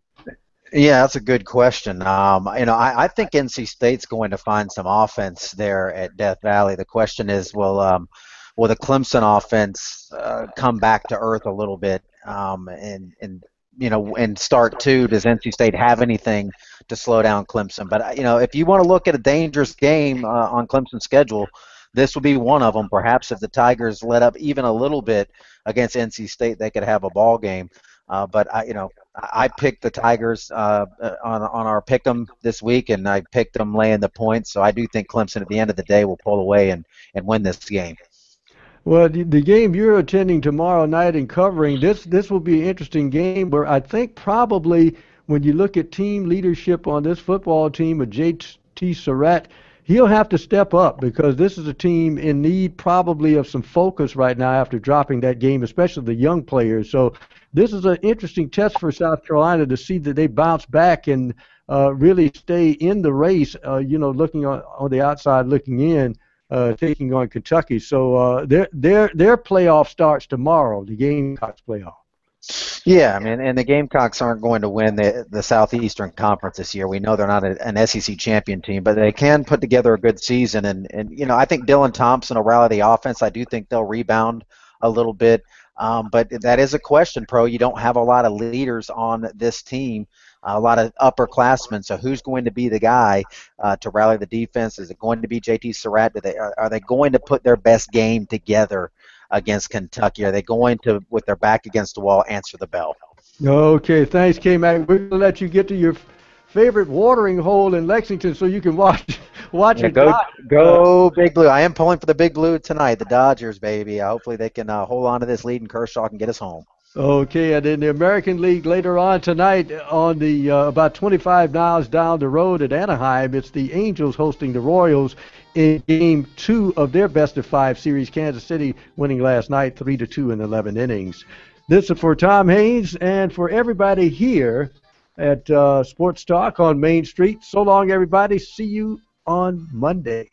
Yeah, that's a good question. I think NC State's going to find some offense there at Death Valley. The question is, will the Clemson offense come back to earth a little bit and start two? Does NC State have anything to slow down Clemson? But if you want to look at a dangerous game on Clemson's schedule, this will be one of them. Perhaps if the Tigers let up even a little bit against NC State, they could have a ball game. But I picked the Tigers on our pick'em this week, and I picked them laying the points. So I do think Clemson at the end of the day will pull away and win this game.
Well, the game you're attending tomorrow night and covering, this will be an interesting game where I think probably when you look at team leadership on this football team with J.T. Surratt, he'll have to step up because this is a team in need probably of some focus right now after dropping that game, especially the young players. So this is an interesting test for South Carolina to see that they bounce back and really stay in the race, looking on the outside looking in, taking on Kentucky. So their playoff starts tomorrow, the Gamecocks playoff.
Yeah, I mean, and the Gamecocks aren't going to win the Southeastern Conference this year. We know they're not an SEC champion team, but they can put together a good season. And I think Dylan Thompson will rally the offense. I do think they'll rebound a little bit. But that is a question, Pro. You don't have a lot of leaders on this team, a lot of upperclassmen. So who's going to be the guy to rally the defense? Is it going to be JT Surratt? Are they going to put their best game together against Kentucky? Are they going to, with their back against the wall, answer the bell?
Okay, thanks, K-Mac. We're going to let you get to your favorite watering hole in Lexington so you can watch your
Go Big Blue. I am pulling for the Big Blue tonight, the Dodgers, baby. Hopefully they can hold on to this lead and Kershaw can get us home.
Okay, and in the American League later on tonight on the about 25 miles down the road at Anaheim, it's the Angels hosting the Royals in Game 2 of their best-of-5 series. Kansas City winning last night 3-2 in 11 innings. This is for Tom Haynes and for everybody here at Sports Talk on Main Street. So long, everybody. See you on Monday.